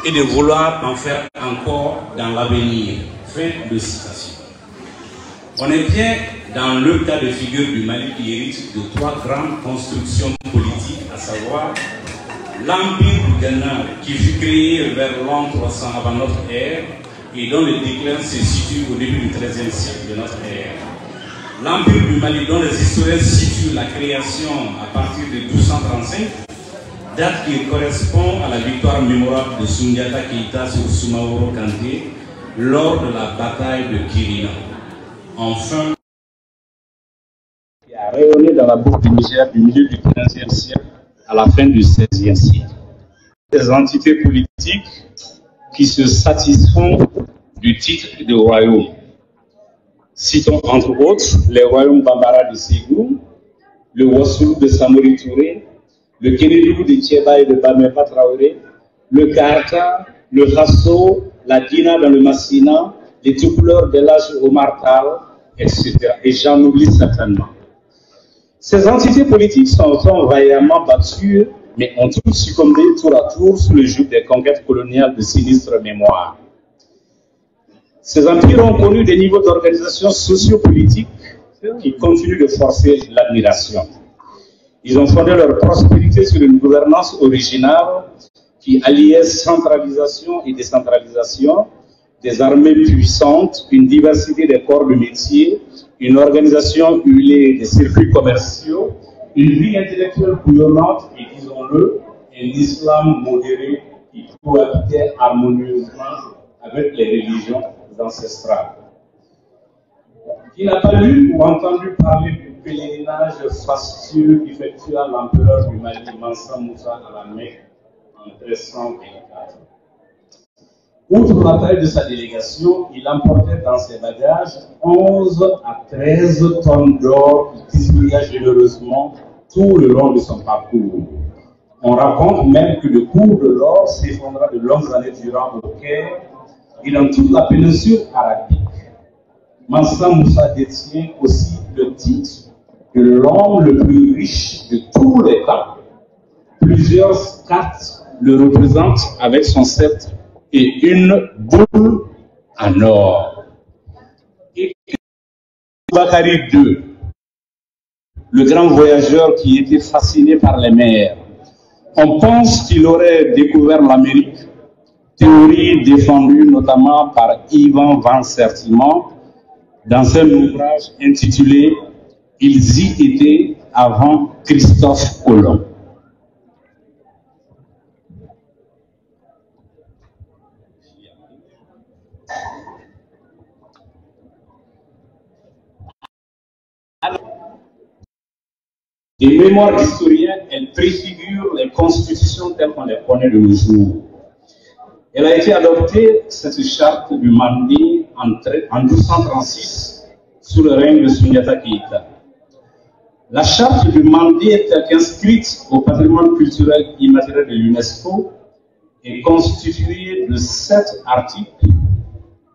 et de vouloir en faire encore dans l'avenir. Fin de citation. On est bien dans le cas de figure du Mali qui hérite de trois grandes constructions politiques, à savoir l'Empire du Ghana qui fut créé vers l'an 300 avant notre ère et dont le déclin se situe au début du XIIIe siècle de notre ère. L'Empire du Mali dont les historiens situent la création à partir de 1235, date qui correspond à la victoire mémorable de Soundiata Keïta sur Soumaoro Kanté lors de la bataille de Kirina. Enfin, qui a rayonné dans la boucle du Niger du milieu du XVe siècle à la fin du XVIe siècle. Des entités politiques qui se satisfont du titre de royaume. Citons entre autres les royaumes Bambara de Ségou, le Wassoulou de Samori Touré, le Kénédougou de Thiéba et de Bamepa Traoré, le Karta, le Hasso, la Dina dans le Massina, les Toucouleurs de l'âge Omar Tal, etc. Et j'en oublie certainement. Ces entités politiques sont vaillamment battues, mais ont toutes succombé tour à tour sous le joug des conquêtes coloniales de sinistre mémoire. Ces empires ont connu des niveaux d'organisation sociopolitique qui continuent de forcer l'admiration. Ils ont fondé leur prospérité sur une gouvernance originale qui alliait centralisation et décentralisation, des armées puissantes, une diversité des corps de métier, une organisation huilée des circuits commerciaux, une vie intellectuelle bouillonnante et, disons-le, un islam modéré qui cohabitait harmonieusement avec les religions ancestrales. Qui n'a pas lu ou entendu parler du pèlerinage fastueux qu'effectua l'empereur du Mali, Mansa Moussa, à la Mecque en 1324. Outre la taille de sa délégation, il emportait dans ses bagages 11 à 13 tonnes d'or qu'il distribua généreusement tout le long de son parcours. On raconte même que le cours de l'or s'effondra de longues années durant au Caire et dans toute la péninsule arabique. Mansa Moussa détient aussi le titre de l'homme le plus riche de tous les temps. Plusieurs cartes le représentent avec son sceptre et une boule en or. Et Bakari II, le grand voyageur qui était fasciné par les mers, on pense qu'il aurait découvert l'Amérique, théorie défendue notamment par Yvan Van Sertimont dans un ouvrage intitulé « Ils y étaient avant Christophe Colomb ». Des mémoires d'historiens, elle préfigure les constitutions telles qu'on les connaît de nos jours. Elle a été adoptée, cette charte du Mandé, en 1236, sous le règne de Soundiata Keïta. La charte du Mandé est inscrite au patrimoine culturel immatériel de l'UNESCO et constituée de 7 articles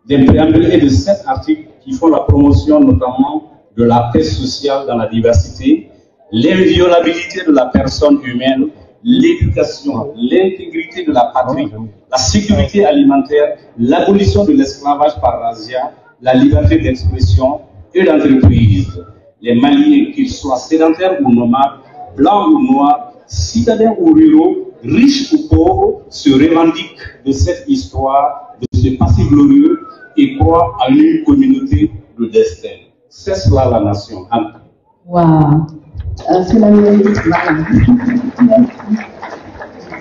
d'un préambule et de 7 articles qui font la promotion notamment de la paix sociale dans la diversité, l'inviolabilité de la personne humaine, l'éducation, l'intégrité de la patrie, la sécurité alimentaire, l'abolition de l'esclavage par razzia, la liberté d'expression et d'entreprise. Les Maliens, qu'ils soient sédentaires ou nomades, blancs ou noirs, citadins ou ruraux, riches ou pauvres, se revendiquent de cette histoire, de ce passé glorieux et croient à une communauté de destin. C'est cela la nation. Wow. Cela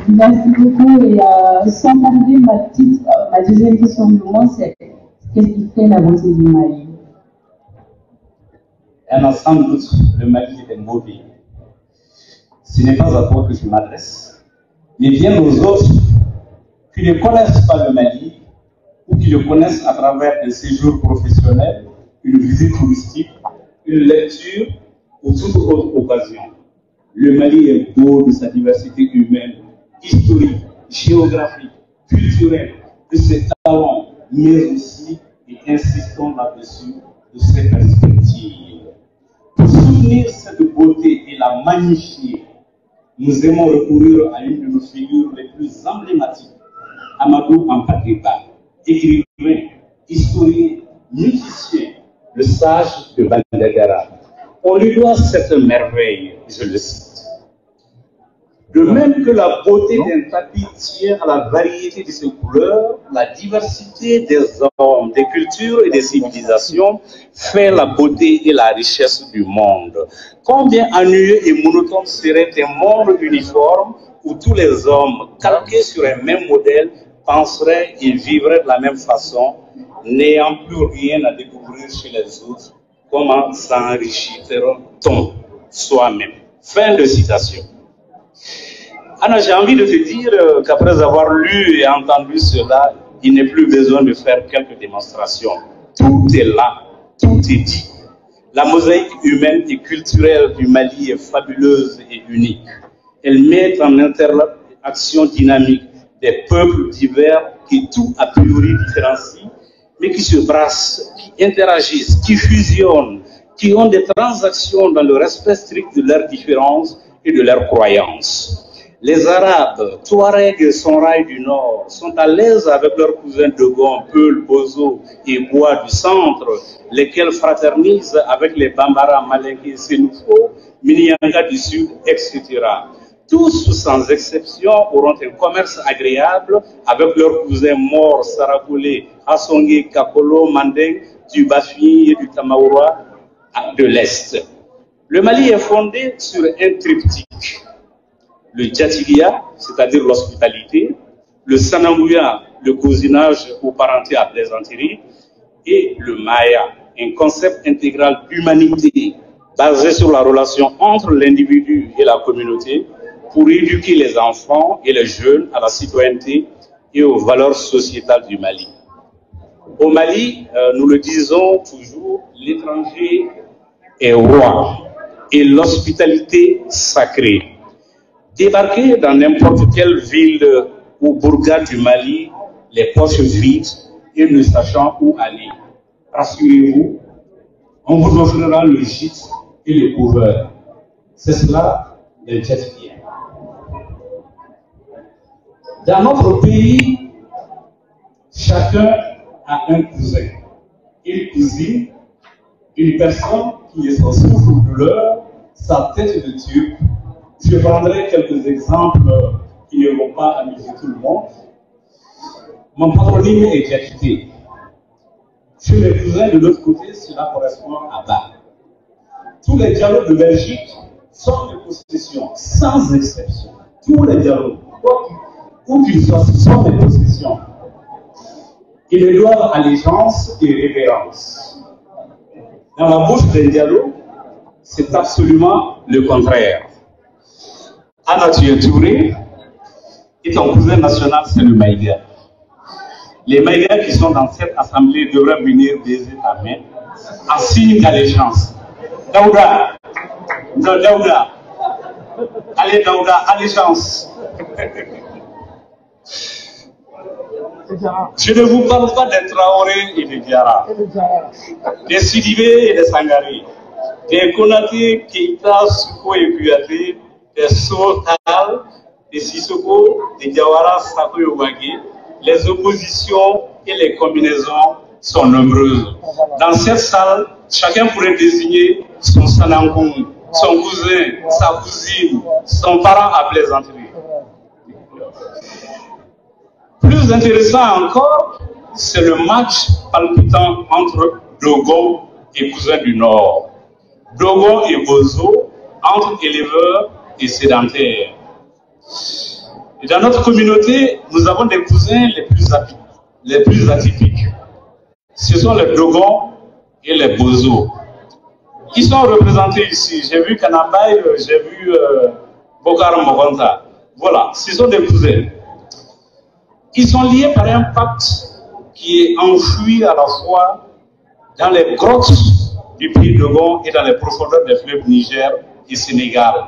Merci beaucoup. Et sans tarder, ma deuxième question de moi, c'est qu'est-ce qui fait la beauté du Mali? Sans doute, le Mali est un beau pays. Ce n'est pas à toi que je m'adresse, mais bien aux autres qui ne connaissent pas le Mali ou qui le connaissent à travers un séjour professionnel, une visite touristique, une lecture ou toute autre occasion. Le Mali est beau de sa diversité humaine, historique, géographique, culturelle, de ses talents, mais aussi, et insistons là-dessus, de ses perspectives. Pour soutenir cette beauté et la magnifier, nous aimons recourir à une de nos figures les plus emblématiques, Amadou Hampâté-Bâ, écrivain, historien, musicien, le sage de Bandiagara. On lui doit cette merveille, je le cite. De même que la beauté d'un tapis tient à la variété de ses couleurs, la diversité des hommes, des cultures et des civilisations fait la beauté et la richesse du monde. Combien ennuyeux et monotone serait un monde uniforme où tous les hommes, calqués sur un même modèle, penseraient et vivraient de la même façon, n'ayant plus rien à découvrir chez les autres? Comment s'enrichira-t-on soi-même? Fin de citation. Anna, j'ai envie de te dire qu'après avoir lu et entendu cela, il n'est plus besoin de faire quelques démonstrations. Tout est là, tout est dit. La mosaïque humaine et culturelle du Mali est fabuleuse et unique. Elle met en interaction dynamique des peuples divers qui tout a priori différencient, mais qui se brassent, qui interagissent, qui fusionnent, qui ont des transactions dans le respect strict de leurs différences et de leurs croyances. Les Arabes, Touaregs et Sonraï du Nord sont à l'aise avec leurs cousins Dogon, Peul, Bozo et Bois du Centre, lesquels fraternisent avec les Bambara, Malinké, Sénoufo, Minianga du Sud, etc. Tous, sans exception, auront un commerce agréable avec leurs cousins morts, Sarakoulé, Assongé, Kapolo, Mandeng, du Bafi et du Tamaoura de l'Est. Le Mali est fondé sur un triptyque. Le Djatigia, c'est-à-dire l'hospitalité, le Sanangouya, le cousinage ou parenté à plaisanterie, et le Maya, un concept intégral d'humanité basé sur la relation entre l'individu et la communauté pour éduquer les enfants et les jeunes à la citoyenneté et aux valeurs sociétales du Mali. Au Mali, nous le disons toujours, l'étranger est roi et l'hospitalité sacrée. Débarquer dans n'importe quelle ville ou bourgade du Mali, les poches vides et ne sachant où aller. Rassurez-vous, on vous offrira le gîte et le couvert. C'est cela le Tchadien. Dans notre pays, chacun a un cousin, une cousine, une personne qui est sans souffre-douleur, sa tête de turc. Je prendrai quelques exemples qui ne vont pas amuser tout le monde. Mon patronyme est Diakité. Chez les cousins de l'autre côté, cela correspond à Ba. Tous les dialogues de Belgique sont des possessions, sans exception. Tous les dialogues, où qu'ils soient, sont des possessions. Ils doivent allégeance et révérence. Dans la bouche des dialogues, c'est absolument le contraire. Anna, tu es Touré, et ton cousin national, c'est le Maïga. Les Maïgas qui sont dans cette assemblée devraient venir baiser ta main en signe d'allégeance. Daouda, Daouda, allez Daouda, allégeance. Je ne vous parle pas des Traoré et des Diarra, des Sidibé et des Sangaré, des Konaté, Keïta, Souko et Kouyaté, des Sotal, des Sissoko, des Diawara, Sako et Ouagé. Les oppositions et les combinaisons sont nombreuses. Dans cette salle, chacun pourrait désigner son Sanangoum, son cousin, sa cousine, son parent à plaisanterie. Plus intéressant encore, c'est le match palpitant entre Dogon et Cousin du Nord, Dogon et Bozo, entre éleveurs et sédentaires. Et dans notre communauté, nous avons des cousins les plus atypiques. Ce sont les Dogon et les Bozo. Ils sont représentés ici. J'ai vu Kanambaye, j'ai vu Bokar Mogonta. Voilà, ce sont des cousins. Ils sont liés par un pacte qui est enfoui à la fois dans les grottes du pays Dogon et dans les profondeurs des fleuves Niger et Sénégal,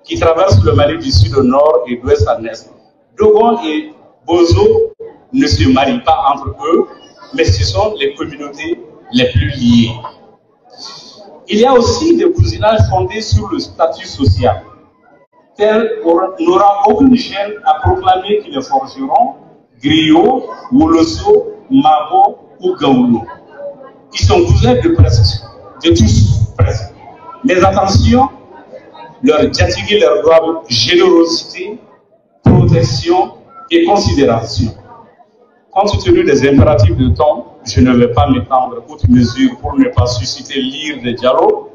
qui traversent le Mali du sud au nord et d'ouest à l'est. Dogon et Bozo ne se marient pas entre eux, mais ce sont les communautés les plus liées. Il y a aussi des cousinages fondés sur le statut social. Tel n'aura aucune gêne à proclamer qu'ils est forgeron, griot, woloso, mabo ou gaoulo. Ils sont cousins de presque, de tous presque. Mais attention, leur diatiguer leur doivent générosité, protection et considération. Compte tenu des impératifs de temps, je ne vais pas m'étendre outre mesure pour ne pas susciter l'ire des dialogues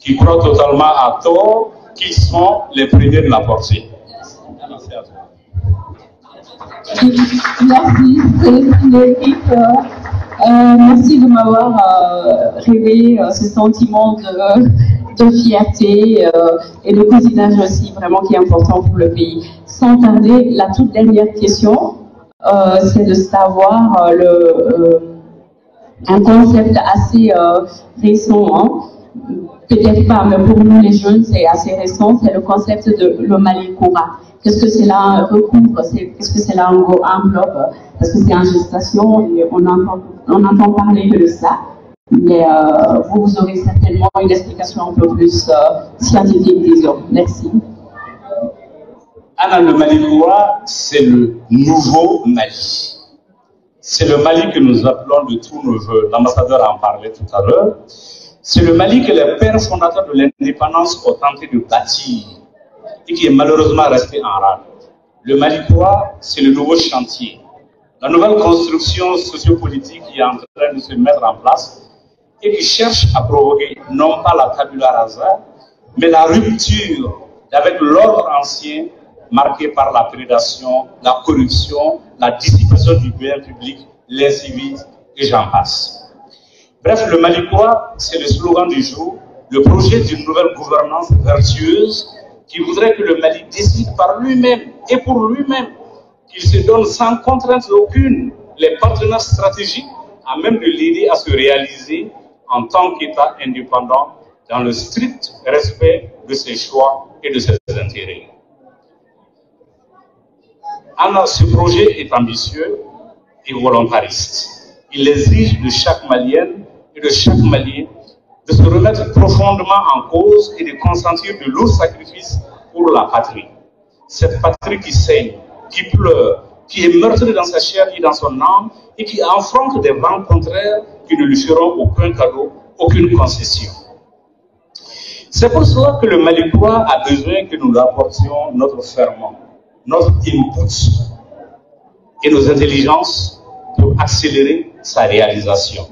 qui croient totalement à tort qu'ils sont les premiers de la portée. Merci à toi. Merci, merci de m'avoir révélé ce sentiment de fierté et de cousinage aussi, vraiment qui est important pour le pays. Sans tarder, la toute dernière question, c'est de savoir un concept assez récent, hein. Peut-être pas, mais pour nous les jeunes, c'est assez récent, c'est le concept de le Mali Koura. Qu'est-ce que cela recouvre? Qu'est-ce que cela englobe? Parce que c'est en gestation et on entend parler de ça. Mais vous aurez certainement une explication un peu plus scientifique, disons. Merci. Anna, le Mali Koura, c'est le nouveau Mali. C'est le Mali que nous appelons de tous nos voeux. L'ambassadeur en parlait tout à l'heure. C'est le Mali que les pères fondateurs de l'indépendance ont tenté de bâtir et qui est malheureusement resté en rade. Le Mali Koura, c'est le nouveau chantier. La nouvelle construction sociopolitique qui est en train de se mettre en place et qui cherche à provoquer non pas la tabula rasa, mais la rupture avec l'ordre ancien marqué par la prédation, la corruption, la dissipation du bien public, l'incivisme et j'en passe. Bref, le Mali Koura, c'est le slogan du jour, le projet d'une nouvelle gouvernance vertueuse qui voudrait que le Mali décide par lui-même et pour lui-même, qu'il se donne sans contrainte aucune les partenaires stratégiques à même de l'aider à se réaliser en tant qu'État indépendant dans le strict respect de ses choix et de ses intérêts. Alors, ce projet est ambitieux et volontariste. Il exige de chaque Malienne et de chaque Malien de se remettre profondément en cause et de consentir de lourds sacrifices pour la patrie. Cette patrie qui saigne, qui pleure, qui est meurtrie dans sa chair et dans son âme et qui affronte des vents contraires qui ne lui feront aucun cadeau, aucune concession. C'est pour cela que le Mali Koura a besoin que nous apportions notre ferment, notre input et nos intelligences pour accélérer sa réalisation.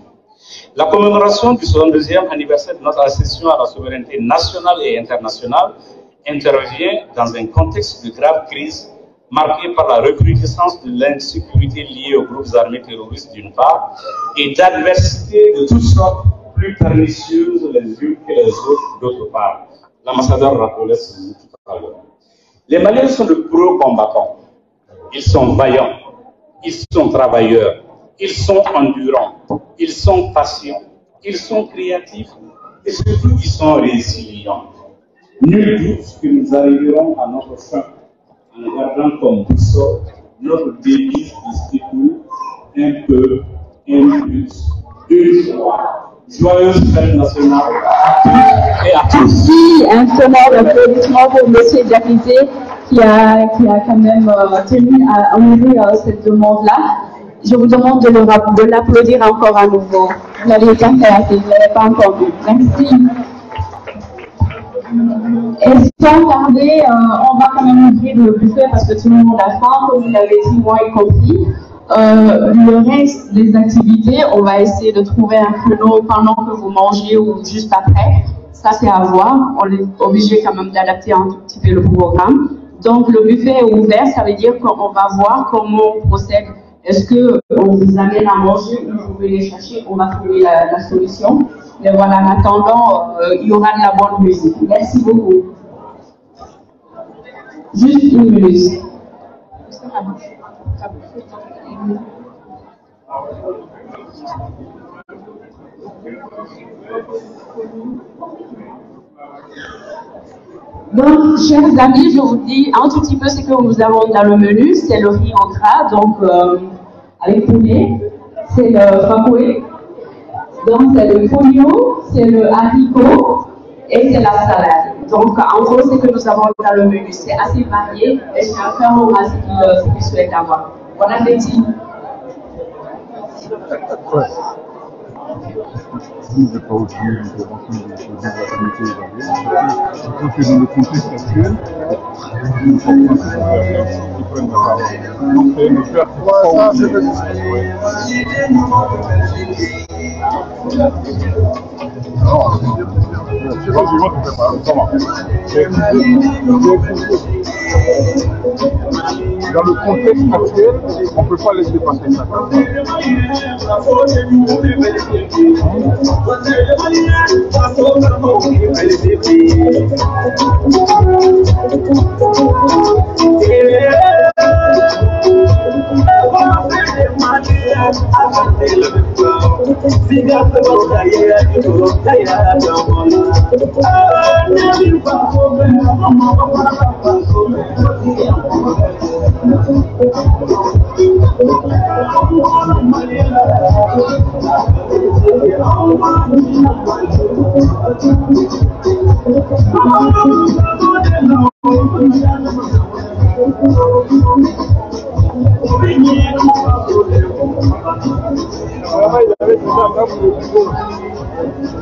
La commémoration du 62e anniversaire de notre accession à la souveraineté nationale et internationale intervient dans un contexte de grave crise marqué par la recrudescence de l'insécurité liée aux groupes armés terroristes d'une part et d'adversités de toutes sortes plus pernicieuses les unes que les autres d'autre part. L'ambassadeur rappelait ceci tout à l'heure. Les Maliens sont de gros combattants. Ils sont vaillants, ils sont travailleurs, ils sont endurants, ils sont patients, ils sont créatifs et surtout ils sont résilients. Nul doute que nous arriverons à notre fin en gardant comme boussole notre devise historique un peuple, un but, une foi. Joyeuse fête nationale à tous et à tous. Merci, un sonore applaudissement pour M. Diakité qui a quand même tenu à ouvrir cette demande-là. Je vous demande de l'applaudir encore à nouveau. Vous l'avez bien fait, vous n'avez pas entendu. Merci. Et sans tarder, on va quand même ouvrir le buffet parce que tout le monde a faim, comme vous l'avez dit, moi y compris. Le reste des activités, on va essayer de trouver un créneau pendant que vous mangez ou juste après. Ça, c'est à voir. On est obligé quand même d'adapter un petit peu le programme. Donc, le buffet est ouvert. Ça veut dire qu'on va voir comment on procède. Est-ce qu'on vous amène à manger ou vous pouvez les chercher? On va trouver la solution. Mais voilà, en attendant, il y aura de la bonne musique. Merci beaucoup. Juste une minute. Donc, chers amis, je vous dis un tout petit peu ce que nous avons dans le menu. C'est le riz au gras, donc avec poulet. C'est le fakoué. Donc, c'est le polio, c'est le haricot et c'est la salade. Donc, en gros, c'est que nous avons dans le menu. C'est assez varié et chacun aura ce qu'il souhaite avoir. Bon appétit. Vous n'êtes pas obligé de rentrer dans la communauté ivoirienne. Surtout que dans le contexte actuel, il faut prendre qu'ils prennent la parole. Donc, c'est le faire pour ça, c'est le dans le contexte actuel, on ne peut pas laisser passer ça.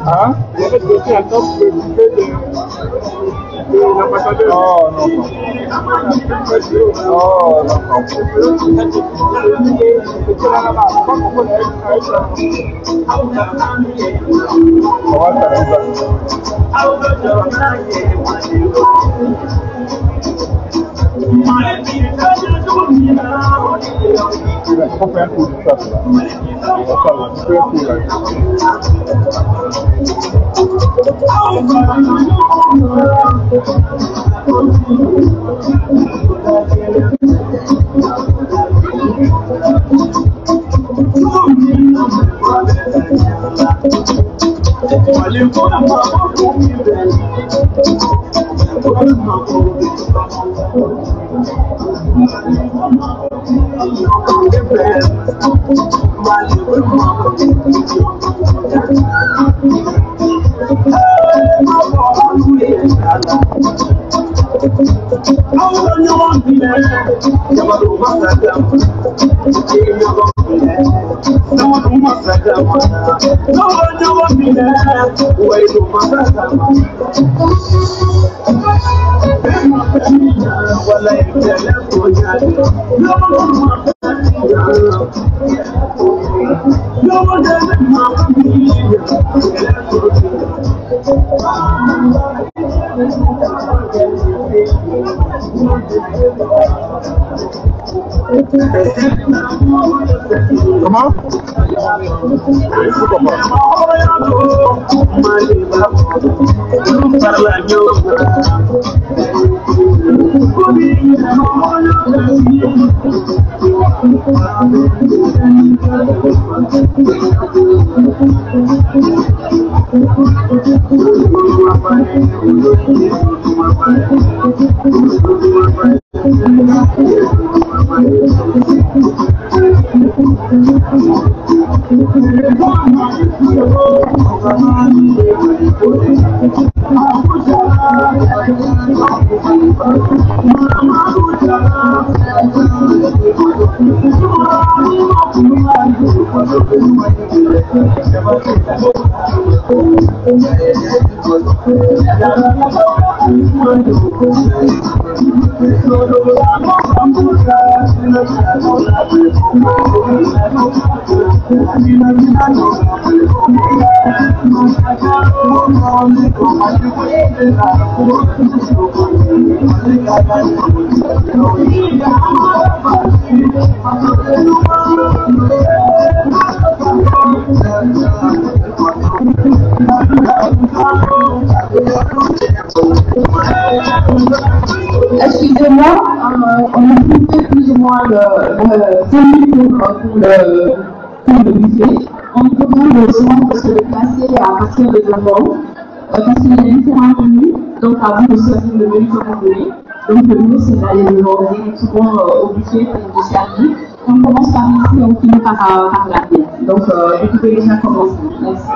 Hein? Il y avait aussi un top de l'ambassadeur. Oh non. Oh on fait un coup de ça. On fait un coup là. Comment? Excusez-moi, on a coupé plus ou moins le temps pour le buffet. On ne peut pas besoin de se déplacer à partir de devant, parce qu'il y a différents menus, donc à vous de servir le menu que vous voulez. Donc le mieux c'est d'aller demander souvent au buffet pour vous servir. On commence par ici et on finit par l'arrière. Donc vous pouvez déjà commencer. Merci.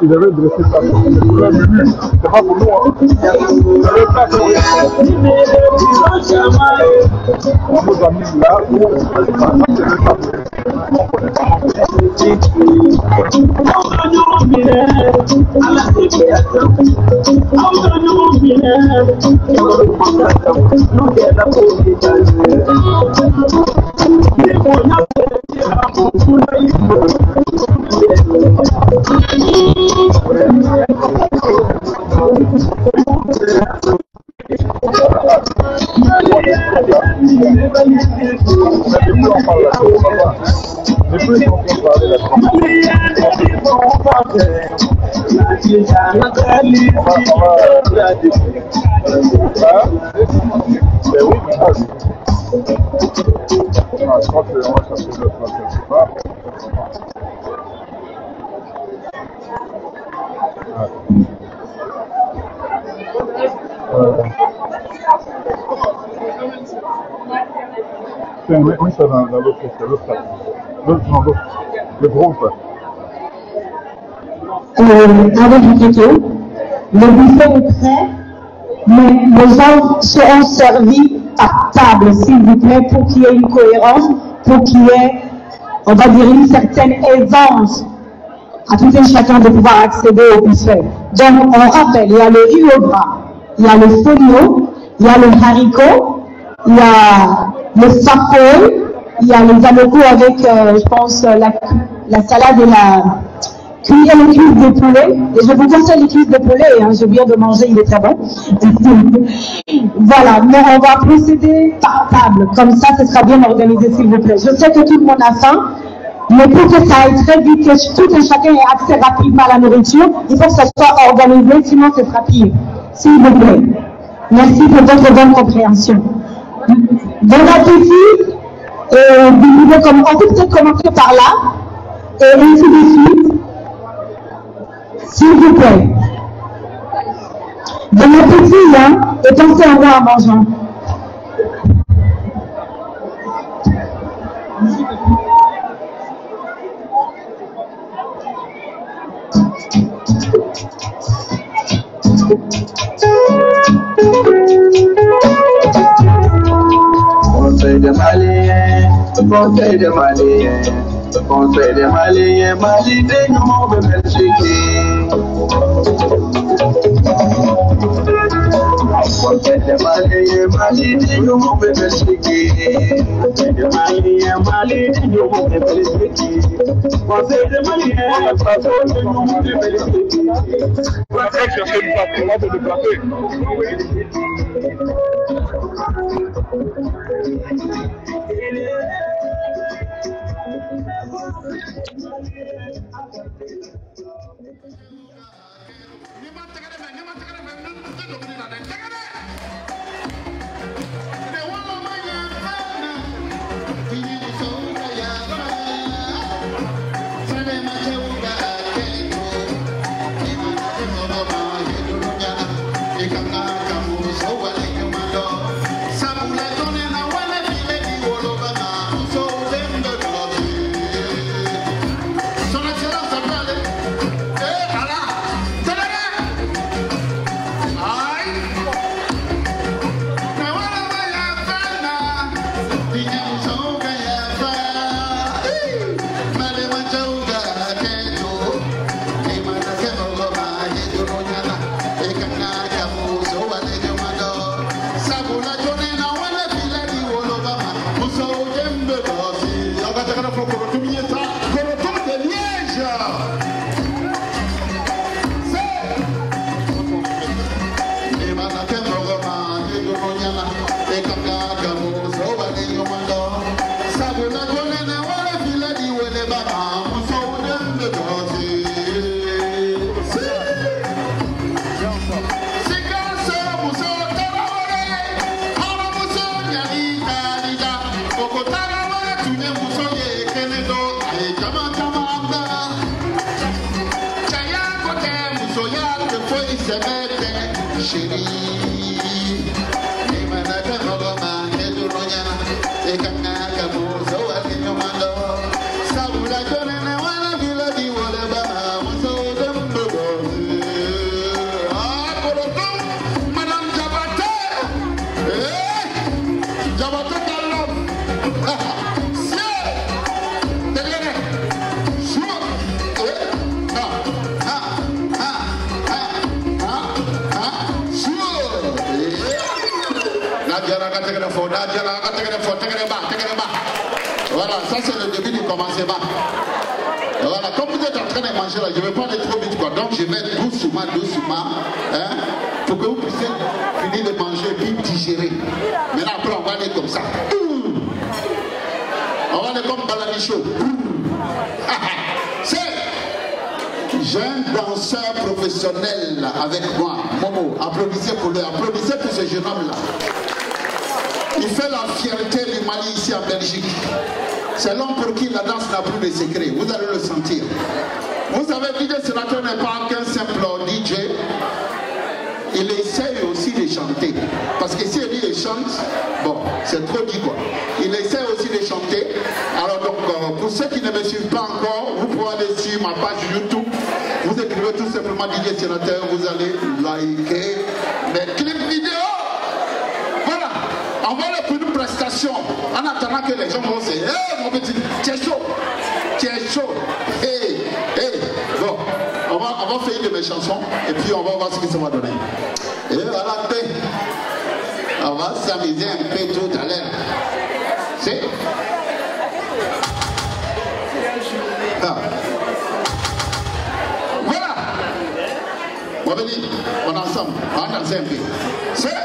Ils avaient dressé ça pour le menu. C'est pas pour nous, hein. Ils avaient pas pour rien. On nous a mis là où on ne savait pas. C'est pas pour oui, ça dans l'autre le groupe. Avec du gâteau, le buffet est prêt, mais les gens seront servis par table, s'il vous plaît, pour qu'il y ait une cohérence, pour qu'il y ait, on va dire, une certaine aisance à tout un chacun de pouvoir accéder au buffet. Donc, on rappelle, il y a le riz au gras, il y a le fonio, il y a le haricot, il y a le sapol, il y a les haricots avec, je pense, la salade et les cuisses de poulet. Et je vous conseille les cuisses de poulet, hein, j'ai bien de manger, il est très bon. Voilà, mais on va procéder par table, comme ça, ce sera bien organisé, s'il vous plaît. Je sais que tout le monde a faim, mais pour que ça aille très vite, que tout et chacun ait accès rapidement à la nourriture, il faut que ça soit organisé, sinon ce sera pire. S'il vous plaît. Merci pour votre bonne compréhension. Bon appétit, et vous pouvez on peut peut-être commencer par là, et ainsi de suite. S'il vous plaît. Bon appétit, hein, et pensez à moi en mangeant. Conseil de Maliens, conseil de Maliens, conseil de Maliens, Mali de nous Belgique. Conseil de Maliens, Mali de nous Belgique. Conseil de Maliens, Mali de nous Belgique. Conseil de Maliens, Conseil de nous Belgique. Conseil de royal que faut y se mettre, chérie. Voilà, ça c'est le début du commencement. Voilà, comme vous êtes en train de manger là, je ne vais pas aller trop vite quoi. Donc je vais doucement, hein, pour que vous puissiez finir de manger et puis digérer. Maintenant après on va aller comme ça. On va aller comme Balanicho. J'ai un danseur professionnel avec moi, Momo. Applaudissez pour lui, applaudissez pour ce jeune homme là. Il fait la fierté du Mali ici en Belgique. C'est l'homme pour qui la danse n'a plus de secret. Vous allez le sentir. Vous savez, DJ Sénateur n'est pas qu'un simple DJ. Il essaye aussi de chanter. Parce que si il chante, bon, c'est trop dit quoi. Il essaye aussi de chanter. Alors donc, pour ceux qui ne me suivent pas encore, vous pouvez aller sur ma page YouTube. Vous écrivez tout simplement DJ Sénateur. Vous allez liker mes clips vidéo. On va aller pour une prestation en attendant que les gens vont se dire hey, mon petit, tu es chaud, hey. Bon, on va faire une de mes chansons et puis on va voir ce que ça va donner. Et voilà, on va s'amuser un peu tout à l'heure. C'est voilà. On va venir, on est ensemble, on va danser un peu. C'est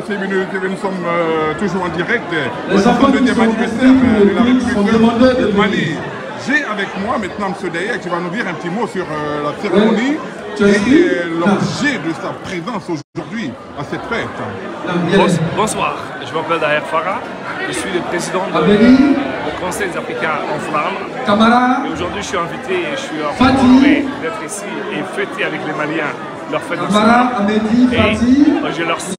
nous sommes toujours en direct. Les enfants qui sont anniversaire de la République du Mali. J'ai avec moi maintenant M. Dayek qui va nous dire un petit mot sur la cérémonie et l'objet de sa présence aujourd'hui à cette fête. Bonsoir, je m'appelle Daher Farah, je suis le président du Conseil des Africains en Flandre. Et aujourd'hui je suis invité et je suis honoré d'être ici et fêter avec les Maliens leur fête nationale. Et je leur souhaite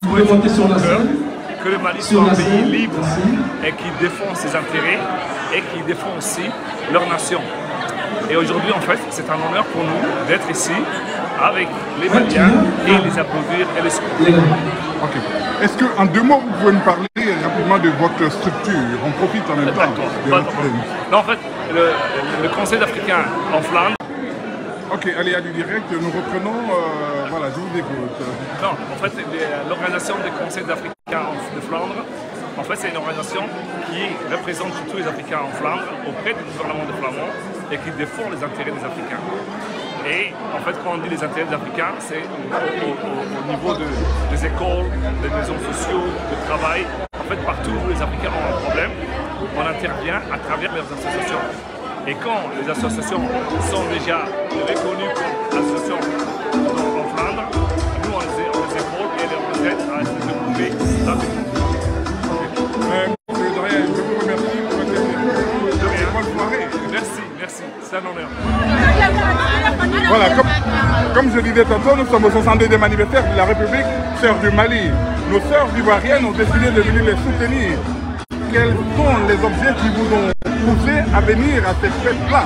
que le Mali soit un pays libre et qui défend ses intérêts et qui défend aussi leur nation. Et aujourd'hui, en fait, c'est un honneur pour nous d'être ici avec les Maliens et les applaudir et les soutenir. Ok. Est-ce qu'en 2 mots, vous pouvez nous parler rapidement de votre structure? On profite en même temps. Non, en fait, le Conseil africain en Flandre. Ok, allez à du direct, nous reprenons. Voilà, je vous écoute. Non, en fait, l'organisation des Conseils africains de Flandre, en fait, c'est une organisation qui représente tous les Africains en Flandre auprès du gouvernement de Flamand et qui défend les intérêts des Africains. Et en fait, quand on dit les intérêts des Africains, c'est au niveau des écoles, des maisons sociales, du travail. En fait, partout où les Africains ont un problème, on intervient à travers leurs associations. Et quand les associations sont déjà reconnues comme associations en Flandre, nous on les épaule et on les aide à se développer dans le monde. Je vous remercie pour votre bonne soirée. Merci, c'est un honneur. Voilà, comme je disais tantôt, nous sommes au 62e anniversaire de la République Sœurs du Mali. Nos sœurs ivoiriennes ont décidé de venir les soutenir. Quels sont les objets qui vous ont poussé à venir à cette fête-là?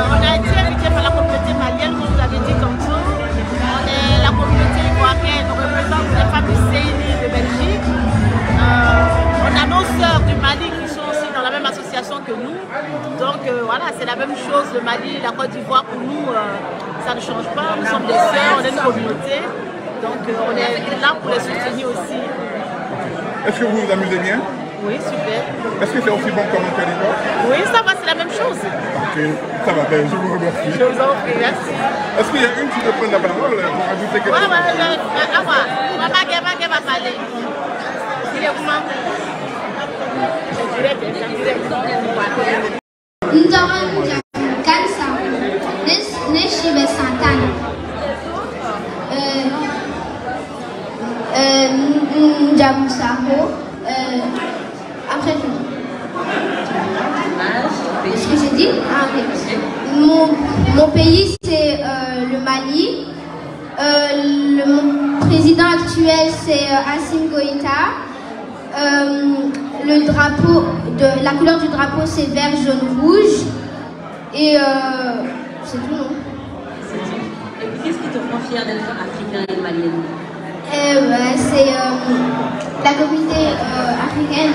On a été invité par la communauté malienne, comme vous l'avez dit tantôt. On est la communauté ivoirienne, on représente les femmes du CNI de Belgique. On a nos sœurs du Mali qui sont aussi dans la même association que nous. Donc voilà, c'est la même chose, le Mali, la Côte d'Ivoire, pour nous, ça ne change pas. Nous sommes des sœurs, on est une communauté. Donc on est là pour les soutenir aussi. Est-ce que vous vous amusez bien? Oui, super. Est-ce que c'est aussi bon comme en Côte d'Ivoire? Oui, ça va, c'est la même chose. Ok, ça va, ben, je vous remercie. Je vous en prie, merci. Est-ce qu'il y a une qui veut prendre la parole pour ajouter quelque chose? Maman va parler. Il est comment? Après tout. Ce que j'ai dit? Ah, oui. Mon pays, c'est le Mali. Mon président actuel, c'est Assimi Goïta. Le drapeau, la couleur du drapeau, c'est vert, jaune, rouge. Et c'est tout, non? Et puis, qu'est-ce qui te rend fier d'être africain et malienne? C'est la communauté africaine,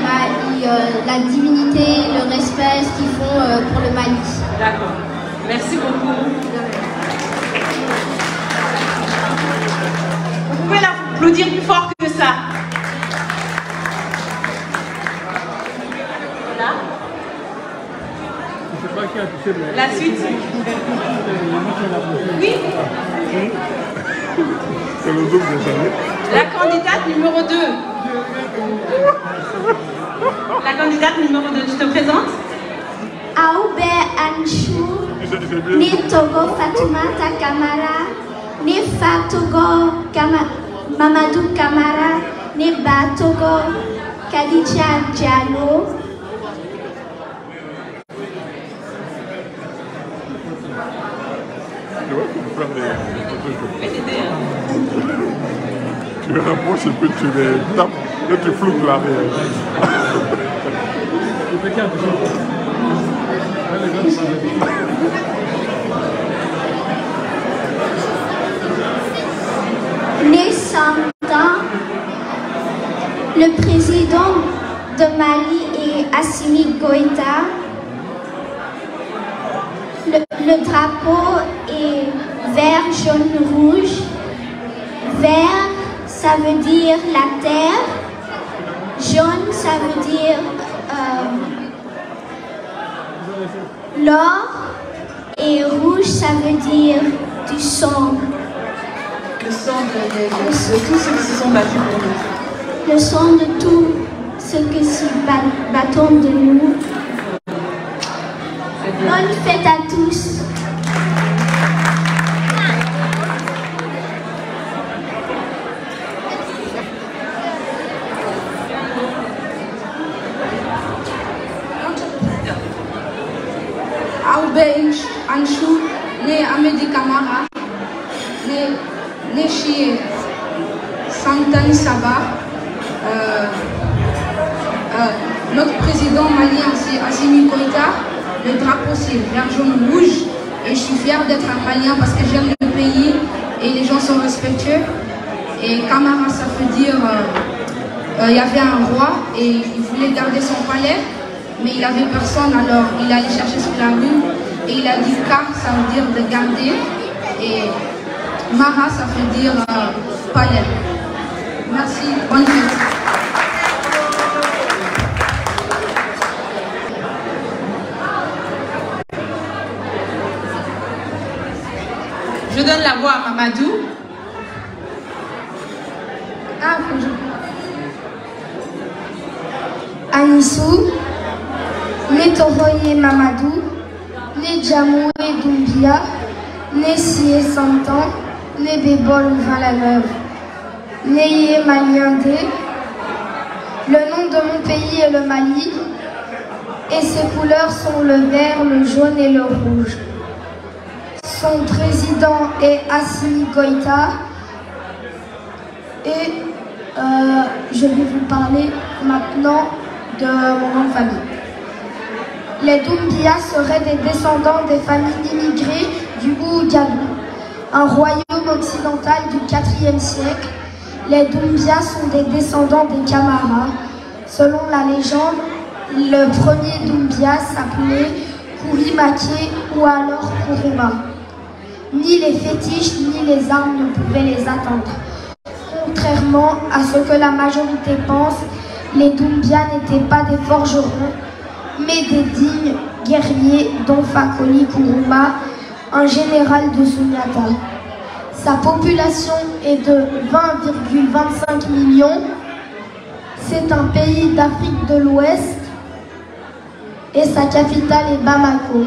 la divinité, le respect, ce qu'ils font pour le Mali. D'accord. Merci beaucoup. Vous pouvez l'applaudir plus fort que ça. Là. La suite. Oui. La candidate numéro 2. La candidate numéro 2, tu te présentes? Aoube Anchou, ni Togo Fatoumata Kamara, ni Fatogo Mamadou Kamara, ni Batogo Khadija Diallo. Tu les rapproches et puis tu les tapes et tu floutes la Né 100 ans, le président de Mali est Assimi Goïta. Le drapeau est vert, jaune, rouge. Vert, ça veut dire la terre. Jaune, ça veut dire l'or. Et rouge, ça veut dire du sang. le sang de tous ceux qui se sont battus pour nous. Le sang de tous ceux qui se battent de nous. Bonne fête à tous. Aoubé Anchou, né Amédi Camara, né chez Santan Saba, notre président malien c'est Assimi Goïta, le drapeau c'est vert, jaune, rouge, et je suis fière d'être un Malien parce que j'aime le pays et les gens sont respectueux. Et Camara ça veut dire, il y avait un roi et il voulait garder son palais, mais il n'avait personne, alors il allait chercher sur la rue et il a dit Ka, ça veut dire de garder, et Mara, ça veut dire palais. Merci, bonne fête. Je donne la voix à Mamadou. Ah, bonjour. Anissou, Métoroye Mamadou, né Djamoué Doumbia, né Sié Santan, né Bébol Valaneuve, né Yé Maliandé. Le nom de mon pays est le Mali, et ses couleurs sont le vert, le jaune et le rouge. Son président est Assimi Goïta, et je vais vous parler maintenant de mon nom de famille. Les Doumbia seraient des descendants des familles immigrées du Ougadou, un royaume occidental du IVe siècle. Les Doumbia sont des descendants des Camara. Selon la légende, le premier Doumbia s'appelait Kourimake ou alors Kourouma. Ni les fétiches ni les armes ne pouvaient les atteindre. Contrairement à ce que la majorité pense, les Doumbia n'étaient pas des forgerons, mais des dignes guerriers dont Fakoli Kourouma, un général de Sunyata. Sa population est de 20,25 millions. C'est un pays d'Afrique de l'Ouest et sa capitale est Bamako.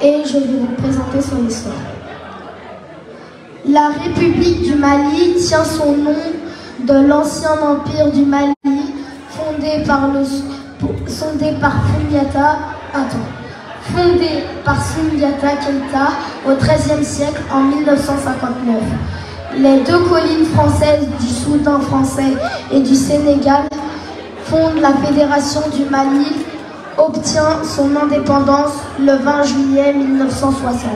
Et je vais vous présenter son histoire. La République du Mali tient son nom de l'ancien empire du Mali fondé par Soundiata Keïta au XIIIe siècle en 1959. Les deux collines françaises du Soudan français et du Sénégal fondent la Fédération du Mali, obtient son indépendance le 20 juillet 1960.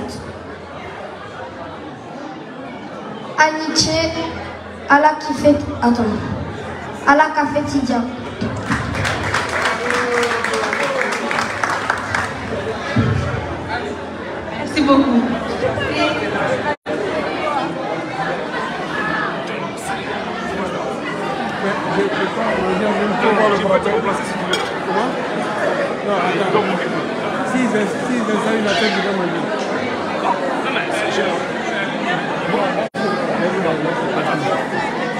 Aniché Alakafetidia. Merci beaucoup.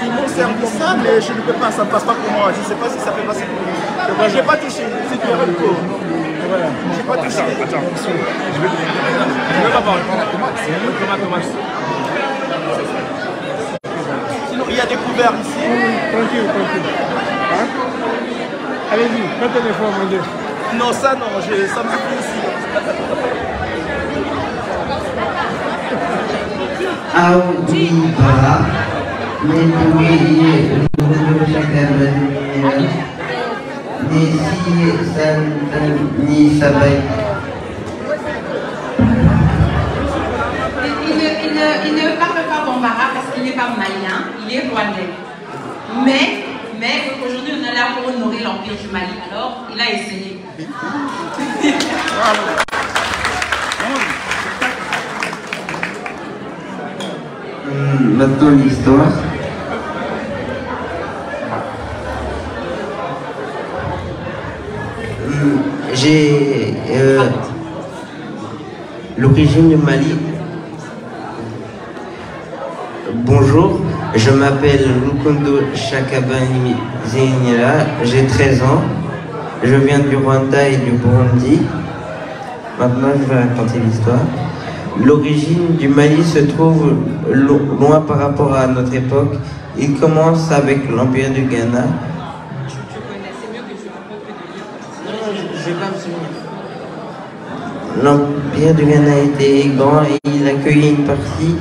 Ils m'ont servi ça, mais je ne peux pas, ça ne passe pas pour moi. Je ne sais pas si ça peut passer pour moi. Je n'ai pas touché, c'est du recours. Je n'ai pas touché. Attends, je vais pas parler. Thomas. Sinon, il y a des couverts ici. Tranquille. Hein? Allez-y, faites l'effort, mon Dieu. Non, ça non, ça me suffit ici. Aoudibara, Netouye, Nourou Chakabani, Nessi, Santani, Sabay. Il ne parle pas bambara parce qu'il n'est pas malien, il est rwandais. Mais aujourd'hui on est là pour honorer l'empire du Mali, alors il a essayé. Maintenant l'histoire. J'ai l'origine du Mali. Bon, Je m'appelle Lukundo Chakabani Zenyela, j'ai 13 ans. Je viens du Rwanda et du Burundi. Maintenant, je vais raconter l'histoire. L'origine du Mali se trouve loin par rapport à notre époque. Il commence avec l'Empire du Ghana. L'Empire du Ghana était grand et il accueillait une partie.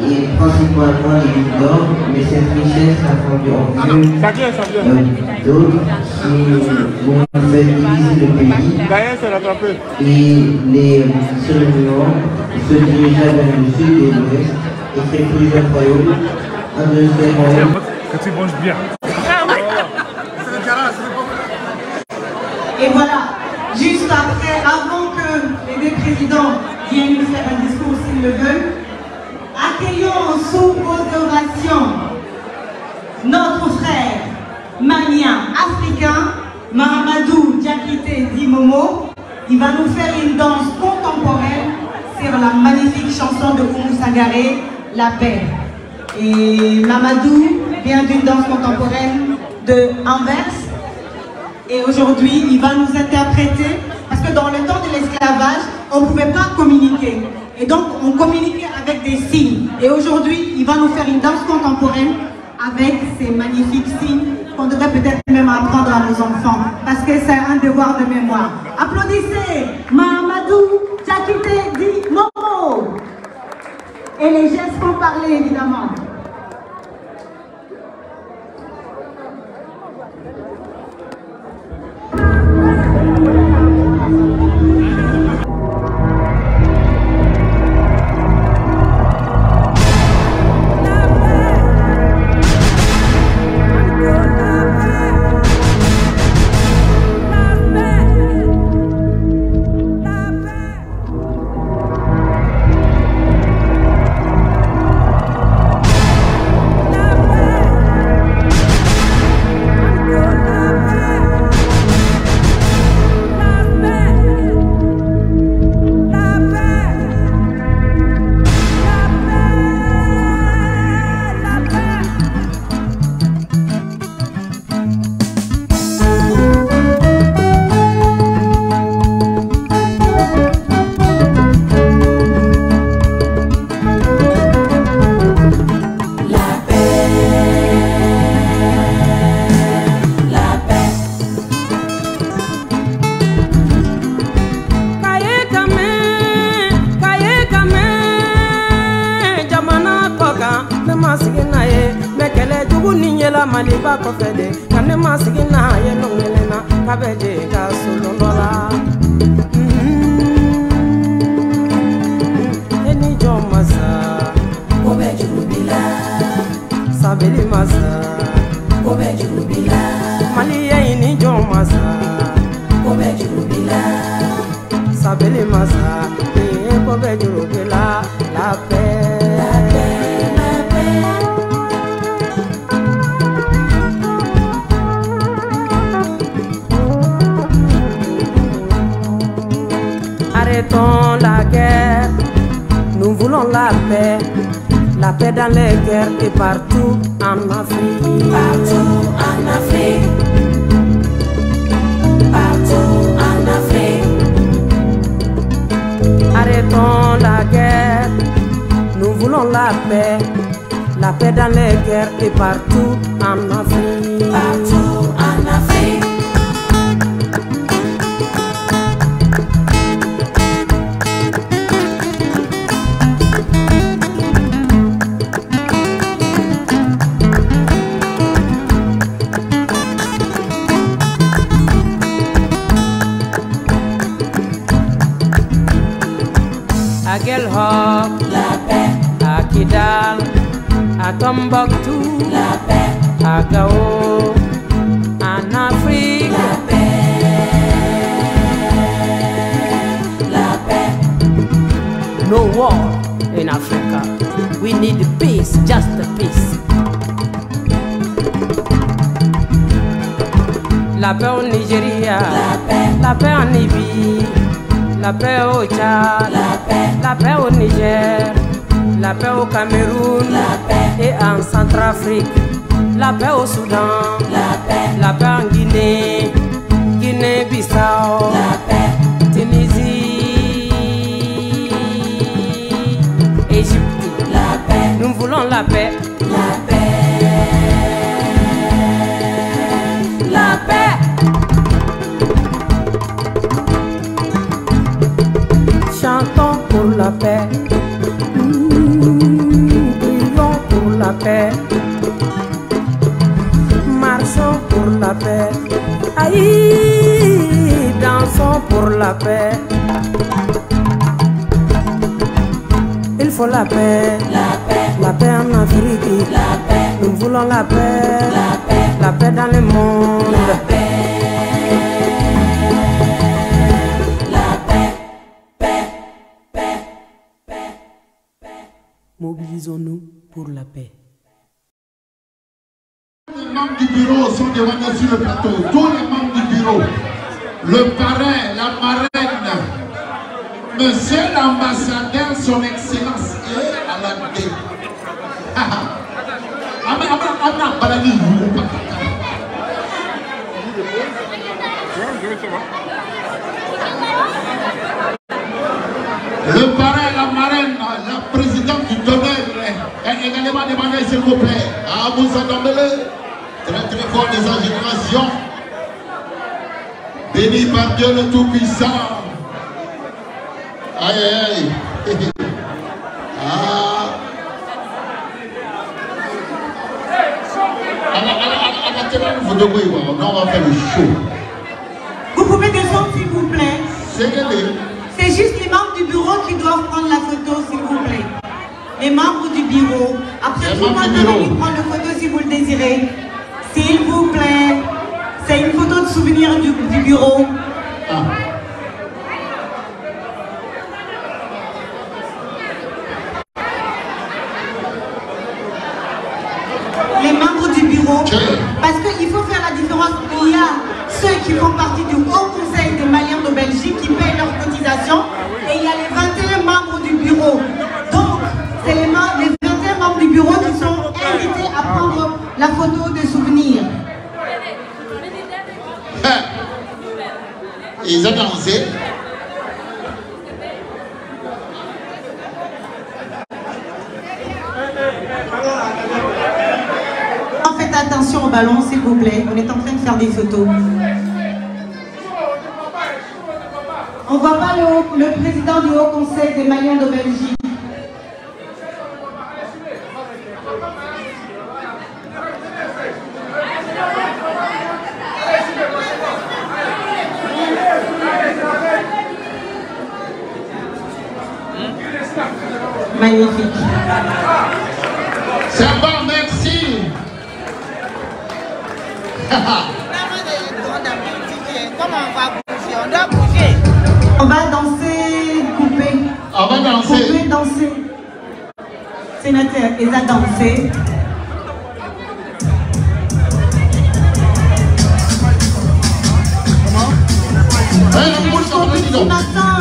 Et principalement les mines d'or, mais cette richesse a fondu en deux d'autres qui vont faire diviser le pays. Et les survivants se dirigeaient vers le sud et l'ouest et créent plusieurs royaumes. Un deuxième royaume. Que tu manges bien. Et voilà, juste après, avant que les deux présidents viennent nous faire un discours s'ils le veulent, accueillons sous vos ovations notre frère malien africain, Mahamadou Diakité Dimomo. Il va nous faire une danse contemporaine sur la magnifique chanson de Oumou Sangaré, La Paix. Et Mahamadou vient d'une danse contemporaine de Anvers. Et aujourd'hui, il va nous interpréter, parce que dans le temps de l'esclavage, on ne pouvait pas communiquer. Et donc, on communiquait avec des signes. Et aujourd'hui, il va nous faire une danse contemporaine avec ces magnifiques signes qu'on devrait peut-être même apprendre à nos enfants, parce que c'est un devoir de mémoire. Applaudissez Mahamadou Diakité Dimomo. Et les gestes vont parler, évidemment. Maliba kofede kane masigina ye nongelena kabeje ka solondola eni jomasa kobeje rubila sabeli masa kobeje rubila maliye eni jomasa kobeje rubila sabeli masa kobeje rubila la paix. Arrêtons la guerre, nous voulons la paix dans les guerres et partout en Afrique. Partout en Afrique, partout en Afrique. Arrêtons la guerre, nous voulons la paix dans les guerres et partout en Afrique. Partout en Afrique. À Guelhop, la paix. À Kidal, à Tombouctou, la paix. À Gao, en Afrique, la paix. La paix. No war in Africa. We need peace, just peace. La paix au Nigeria, la paix en Libye, la paix au Tchad, la paix au Niger, la paix au Cameroun et en Centrafrique, la paix au Soudan, la paix en Guinée, Guinée-Bissau, Tunisie, Égypte. Nous voulons la paix. La paix. Chantons pour la paix. Prions pour la paix. Marchons pour la paix. Aïe, dansons pour la paix. Il faut la paix. La paix en Afrique. Nous voulons la paix. La paix dans le monde. Mobilisons-nous pour la paix. Les membres du bureau sont demandés sur le plateau. Tous les membres du bureau. Le parrain, la marraine, monsieur l'ambassadeur, son excellence est à la tête. Le parrain, la marraine, la présidente du tonnerre est également demandé, s'il vous plaît. Ah, vous entendez-le? Très très fort des générations. Béni par Dieu le Tout-Puissant. Aïe aïe aïe. Ah. On va faire le show. Vous pouvez descendre s'il vous plaît. C'est juste les membres du bureau qui doivent prendre la photo s'il vous plaît. Les membres du bureau. Après tout le monde peut venir prendre la photo si vous le désirez. S'il vous plaît. C'est une photo de souvenir du bureau. Ah. Les membres du bureau, parce qu'il faut faire la différence. Il y a ceux qui font partie du Haut Conseil des Maliens de Belgique qui payent leurs cotisations et il y a les 21 membres du bureau. Donc, c'est les 21 membres du bureau qui sont invités à prendre la photo de souvenir. Ils ont dansé. Faites attention au ballon s'il vous plaît, on est en train de faire des photos. On ne voit pas le président du Haut Conseil des Maliens de Belgique. Magnifique. C'est bon, merci. Comment on va bouger? On doit bouger. On va danser, couper. On va danser. Couper, danser. Sénateur, ils ont dansé. Petit matin.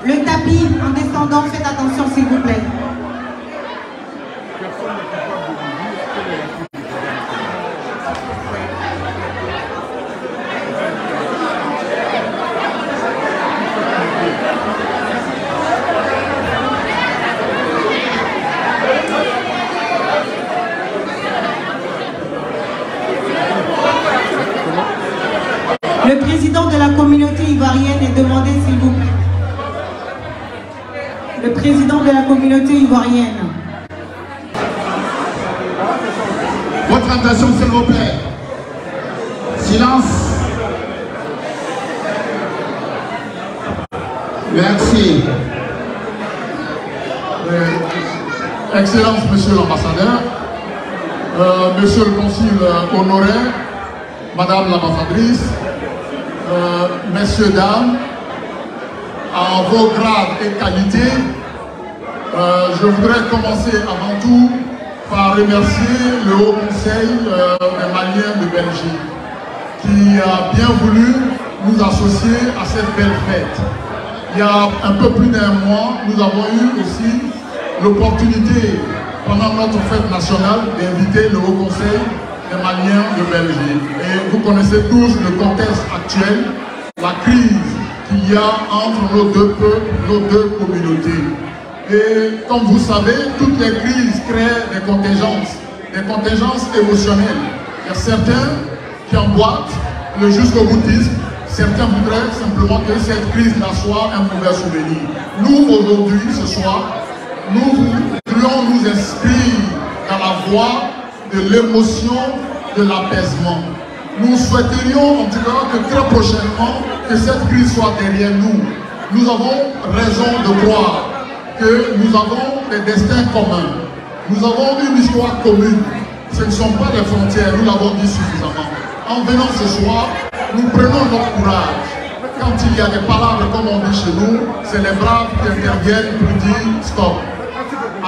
Le tapis en descendant, faites attention s'il vous plaît. président de la communauté ivoirienne. Votre attention, s'il vous plaît. Silence. Merci. Excellence, monsieur l'ambassadeur, monsieur le consul honoré, madame l'ambassadrice, messieurs, dames, en vos grades et qualités, je voudrais commencer avant tout par remercier le Haut Conseil des Maliens de Belgique qui a bien voulu nous associer à cette belle fête. Il y a un peu plus d'un mois, nous avons eu aussi l'opportunité, pendant notre fête nationale, d'inviter le Haut Conseil des Maliens de Belgique. Et vous connaissez tous le contexte actuel, la crise qu'il y a entre nos deux peuples, nos deux communautés. Et comme vous savez, toutes les crises créent des contingences émotionnelles. Il y a certains qui emboîtent le jusqu'au boutisme. Certains voudraient simplement que cette crise-là soit un mauvais souvenir. Nous, aujourd'hui, ce soir, nous voudrions nous inscrire dans la voie de l'émotion, de l'apaisement. Nous souhaiterions, en tout cas, que très prochainement, que cette crise soit derrière nous. Nous avons raison de croire que nous avons des destins communs. Nous avons une histoire commune. Ce ne sont pas des frontières, nous l'avons dit suffisamment. En venant ce soir, nous prenons notre courage. Quand il y a des palabres, comme on dit chez nous, c'est les braves qui interviennent pour dire stop.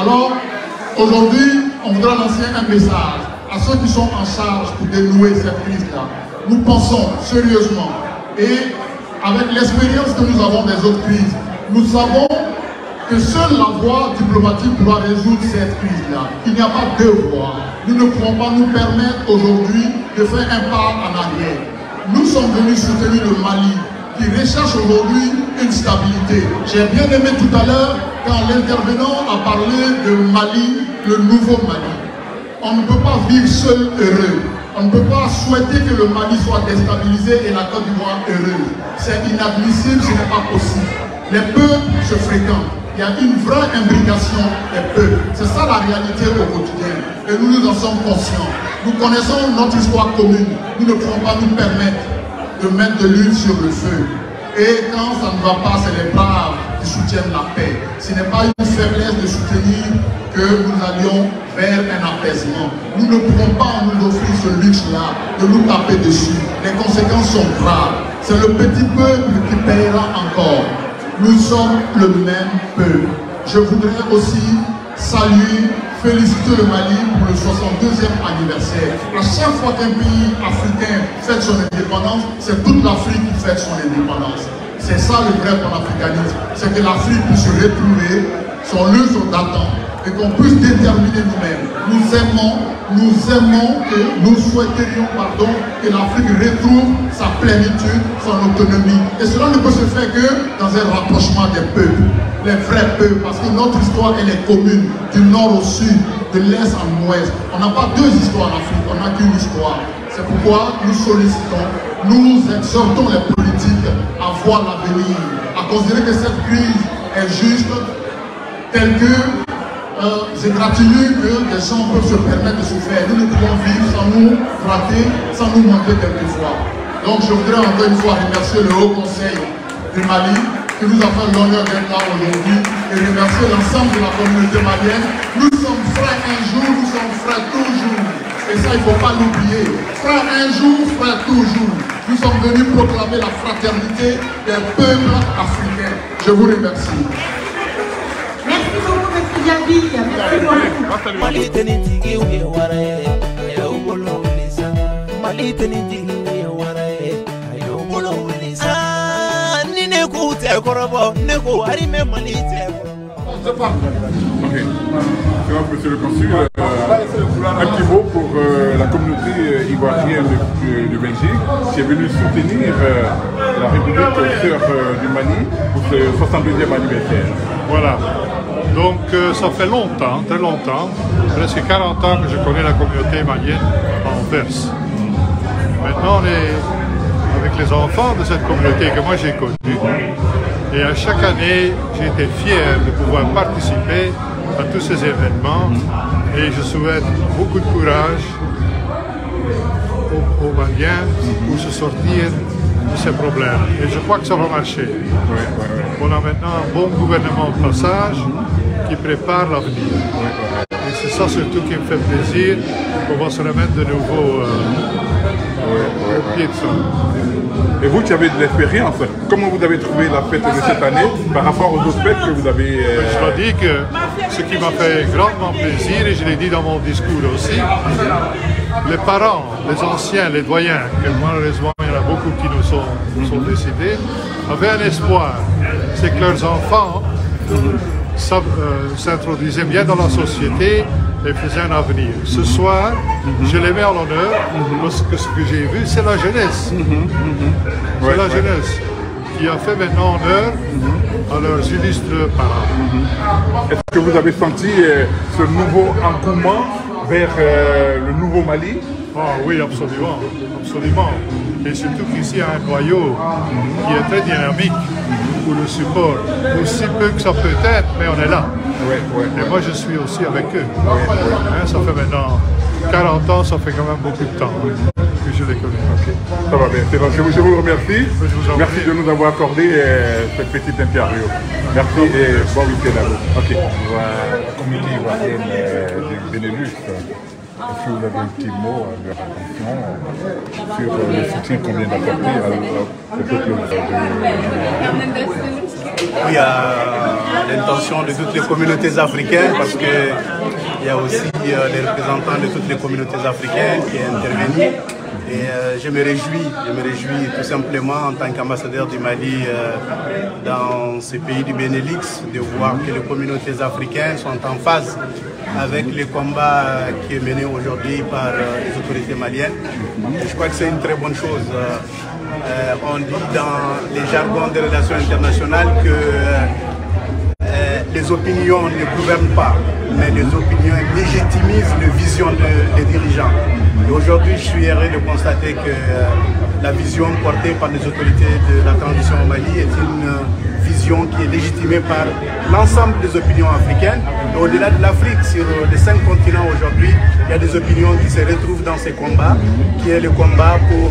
Alors, aujourd'hui, on voudra lancer un message à ceux qui sont en charge pour dénouer cette crise-là. Nous pensons sérieusement et avec l'expérience que nous avons des autres crises, nous savons que seule la voie diplomatique pourra résoudre cette crise-là. Il n'y a pas deux voies. Nous ne pouvons pas nous permettre aujourd'hui de faire un pas en arrière. Nous sommes venus soutenir le Mali, qui recherche aujourd'hui une stabilité. J'ai bien aimé tout à l'heure quand l'intervenant a parlé de Mali, le nouveau Mali. On ne peut pas vivre seul heureux. On ne peut pas souhaiter que le Mali soit déstabilisé et la Côte d'Ivoire heureuse. C'est inadmissible, ce n'est pas possible. Les peuples se fréquentent. Il y a une vraie imbrication des peuples. C'est ça la réalité au quotidien. Et nous nous en sommes conscients. Nous connaissons notre histoire commune. Nous ne pouvons pas nous permettre de mettre de l'huile sur le feu. Et quand ça ne va pas, c'est les braves qui soutiennent la paix. Ce n'est pas une faiblesse de soutenir que nous allions vers un apaisement. Nous ne pouvons pas nous offrir ce luxe-là de nous taper dessus. Les conséquences sont graves. C'est le petit peuple qui paiera encore. Nous sommes le même peuple. Je voudrais aussi saluer, féliciter le Mali pour le 62e anniversaire. À chaque fois qu'un pays africain fête son indépendance, c'est toute l'Afrique qui fête son indépendance. C'est ça le vrai panafricanisme. C'est que l'Afrique puisse se retrouver son lustre d'attente et qu'on puisse déterminer nous-mêmes. Nous aimons et nous souhaiterions que l'Afrique retrouve sa plénitude, son autonomie. Et cela ne peut se faire que dans un rapprochement des peuples, les vrais peuples, parce que notre histoire elle est commune, du nord au sud, de l'est en ouest. On n'a pas deux histoires en Afrique, on n'a qu'une histoire. C'est pourquoi nous sollicitons, nous exhortons les politiques à voir l'avenir, à considérer que cette crise est juste, telle que égratignures que les gens peuvent se permettre de souffrir. Nous ne pouvons vivre sans nous rater, sans nous manquer quelquefois. Donc je voudrais encore une fois remercier le Haut Conseil du Mali qui nous a fait l'honneur d'être là aujourd'hui et remercier l'ensemble de la communauté malienne. Nous sommes frères un jour, nous sommes frères toujours. Et ça, il ne faut pas l'oublier. Frères un jour, frères toujours. Nous sommes venus proclamer la fraternité des peuples africains. Je vous remercie. Merci beaucoup, M. Diaby. Merci Ok. Monsieur le consul, un petit mot pour la communauté ivoirienne de Belgique qui est venue soutenir la République sœur du Mali pour ce 62e anniversaire. Voilà. Donc ça fait longtemps, très longtemps, presque 40 ans que je connais la communauté malienne à Anvers. Maintenant on est avec avec les enfants de cette communauté que moi j'ai connue. Et à chaque année, j'ai été fier de pouvoir participer à tous ces événements. Et je souhaite beaucoup de courage aux Maliens pour se sortir de ces problèmes. Et je crois que ça va marcher. On a maintenant un bon gouvernement de passage qui prépare l'avenir. Et c'est ça surtout qui me fait plaisir, qu'on va se remettre de nouveau au pied de ça. Et vous qui avez de l'expérience, comment vous avez trouvé la fête de cette année par rapport aux autres fêtes que vous avez... Je dois dire que ce qui m'a fait grandement plaisir, et je l'ai dit dans mon discours aussi, les parents, les anciens, les doyens, que malheureusement il y en a beaucoup qui nous sont décédés, avaient un espoir. C'est que leurs enfants s'introduisaient bien dans la société et faisaient un avenir. Ce soir, je les mets en l'honneur parce que ce que j'ai vu, c'est la jeunesse. C'est la jeunesse qui a fait maintenant honneur à leurs illustres parents. Est-ce que vous avez senti ce nouveau engouement vers le nouveau Mali? Ah oui, absolument, absolument. Et surtout qu'ici, il y a un noyau qui est très dynamique pour le support. Aussi peu que ça peut être, mais on est là. Et moi, je suis aussi avec eux. Hein, ça fait maintenant 40 ans, ça fait quand même beaucoup de temps que je les connais. Ça va bien. Je vous remercie. Merci de nous avoir accordé cette petite interview. Merci et bon week-end à vous. La communauté ivoirienne du Benelux, est-ce que vous avez un petit mot à leur attention sur le soutien qu'on vient d'apporter au peuple Oui, à l'intention de toutes les communautés africaines, parce qu'il y a aussi les représentants de toutes les communautés africaines qui sont intervenus. Et je me réjouis tout simplement en tant qu'ambassadeur du Mali dans ce pays du Benelux de voir que les communautés africaines sont en phase avec les combats qui est mené aujourd'hui par les autorités maliennes. Et je crois que c'est une très bonne chose. On dit dans les jargons des relations internationales que les opinions ne gouvernent pas, mais les opinions légitimisent les visions des dirigeants. Et aujourd'hui, je suis heureux de constater que la vision portée par les autorités de la transition au Mali est une vision qui est légitimée par l'ensemble des opinions africaines. Et au-delà de l'Afrique, sur les 5 continents aujourd'hui, il y a des opinions qui se retrouvent dans ces combats, qui est le combat pour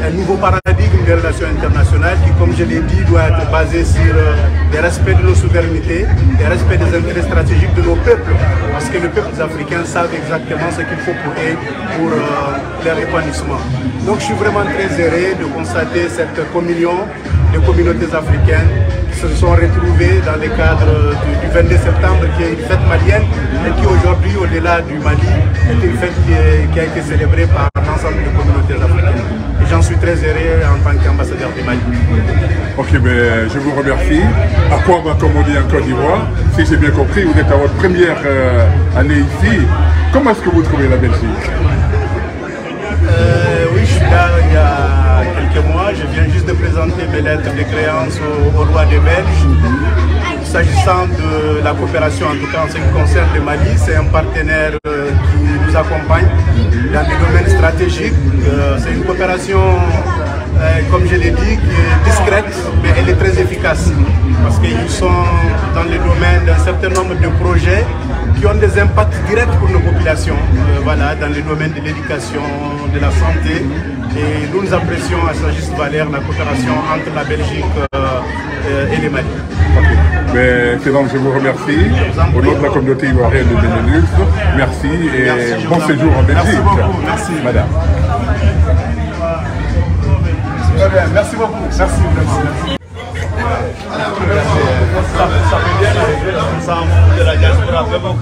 un nouveau paradigme des relations internationales qui, comme je l'ai dit, doit être basé sur le respect de nos souverainetés, le respect des intérêts stratégiques de nos peuples, parce que les peuples africains savent exactement ce qu'il faut pour eux, pour leur épanouissement. Donc je suis vraiment très heureux de constater cette communion des communautés africaines qui se sont retrouvées dans le cadre du 22 septembre, qui est une fête malienne, et qui aujourd'hui, au-delà du Mali, est une fête qui a été célébrée par l'ensemble des communautés africaines. Et j'en suis très heureux en tant qu'ambassadeur du Mali. Ok, mais je vous remercie. À quoi comme on dit en Côte d'Ivoire, si j'ai bien compris, vous êtes à votre première année ici. Comment est-ce que vous trouvez la Belgique? Oui, je suis là il y a quelques mois. Je viens juste de présenter mes lettres de créance au roi des Belges. S'agissant de la coopération, en tout cas en ce qui concerne le Mali, c'est un partenaire qui nous accompagne dans des domaines stratégiques. C'est une coopération, comme je l'ai dit, qui est discrète, mais elle est très efficace. Parce qu'ils sont dans le domaine d'un certain nombre de projets qui ont des impacts directs pour nos populations, voilà, dans le domaine de l'éducation, de la santé. Et nous apprécions à sa juste valeur la coopération entre la Belgique et le Mali. Mais c'est donc je vous remercie au nom de la communauté ivoirienne de Benelux. Merci et bon séjour en Belgique. Merci beaucoup, merci. Madame. Merci beaucoup, merci. Ça fait bien arriver ensemble de la diaspora vraiment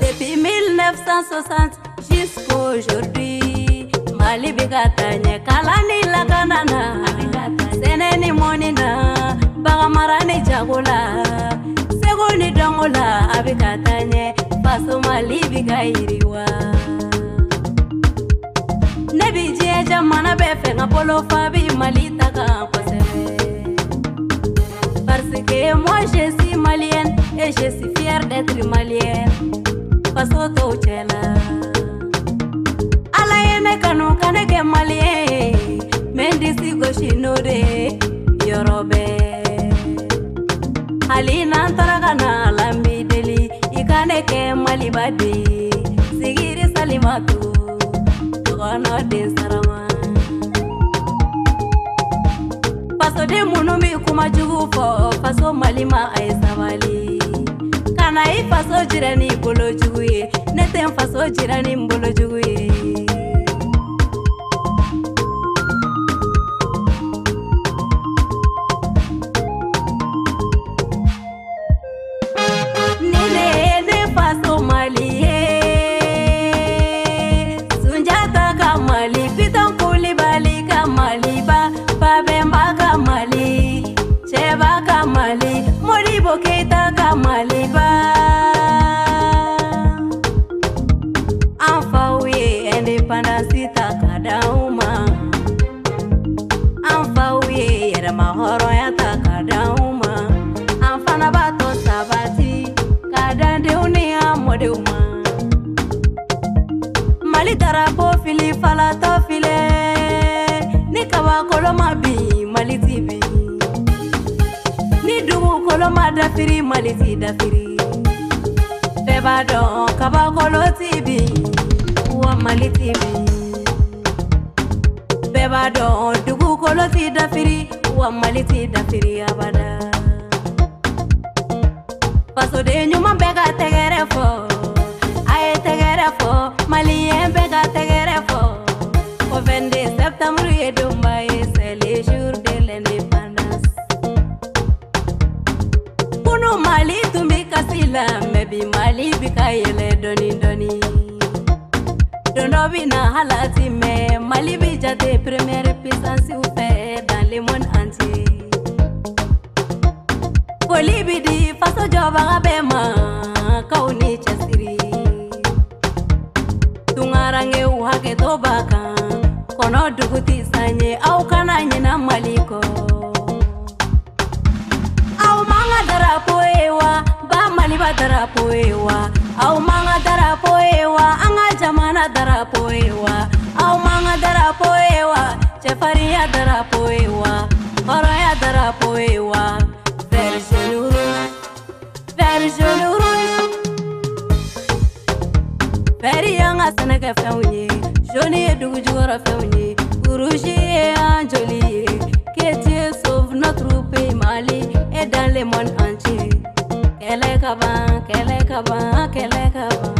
Depuis 1960 jusqu'à aujourd'hui, Mali bigatanye kalani laganana seneni monina bagamarani jagula segoni dongola abikatanye faso Mali bigairiwa nebi je jamana befe ngapolo fabi Mali taka kosebe parce que moi je suis malienne et je suis fière d'être malienne faso tochela kanu kaneke malie mendisi goshinore yorobe halina antaragana lambi deli ikaneke malibadi sigiri salimatu togono de sarama paso de munumi kuma jugu fo paso malima ay sabali kana I paso jirani bolo jugu ye neten paso jirani bolo jugu ye Keita kamaliba Anfa uye independence takadauma Anfa uye yere mahoro ya takadauma Anfa na bato sabati kadande unia modeuma Mali tarapo fili falata file Nikawa koloma bi Mali tibi Koloma dafiri maliti dafiri Beba don kaba kolo tibi Wa maliti bi Beba don dugu kolo ti dafiri Wa maliti dafiri abada Paso de nyuma bega tegere fo Aye tegere fo Malien bega tegere fo Au 22 septembre et Dumbaye c'est le jour de l'indépendance Mali tumbi kasila mebi Mali bika yele doni doni Dono bina halati me Mali bijate première puissance ou fait dans le monde entier Poli bidi faso joba gabema kauni chasiri Tungarange uhake tobaka kono duguti sanye au kana nyina maliko Darapo ewa, ba Mali ba darapo ewa, au manga darapo ewa, anga jamana darapo ewa, au manga darapo ewa, chefaria darapo ewa, horoya darapo ewa, version rouge, veri yanga seneke feunye, joni edugu jugora feunye, rouge et anjoli, que Dieu sauve notre pays Mali. Et dans le monde entier, qu'elle est cabane, qu'elle est cabane, qu'elle est cabane.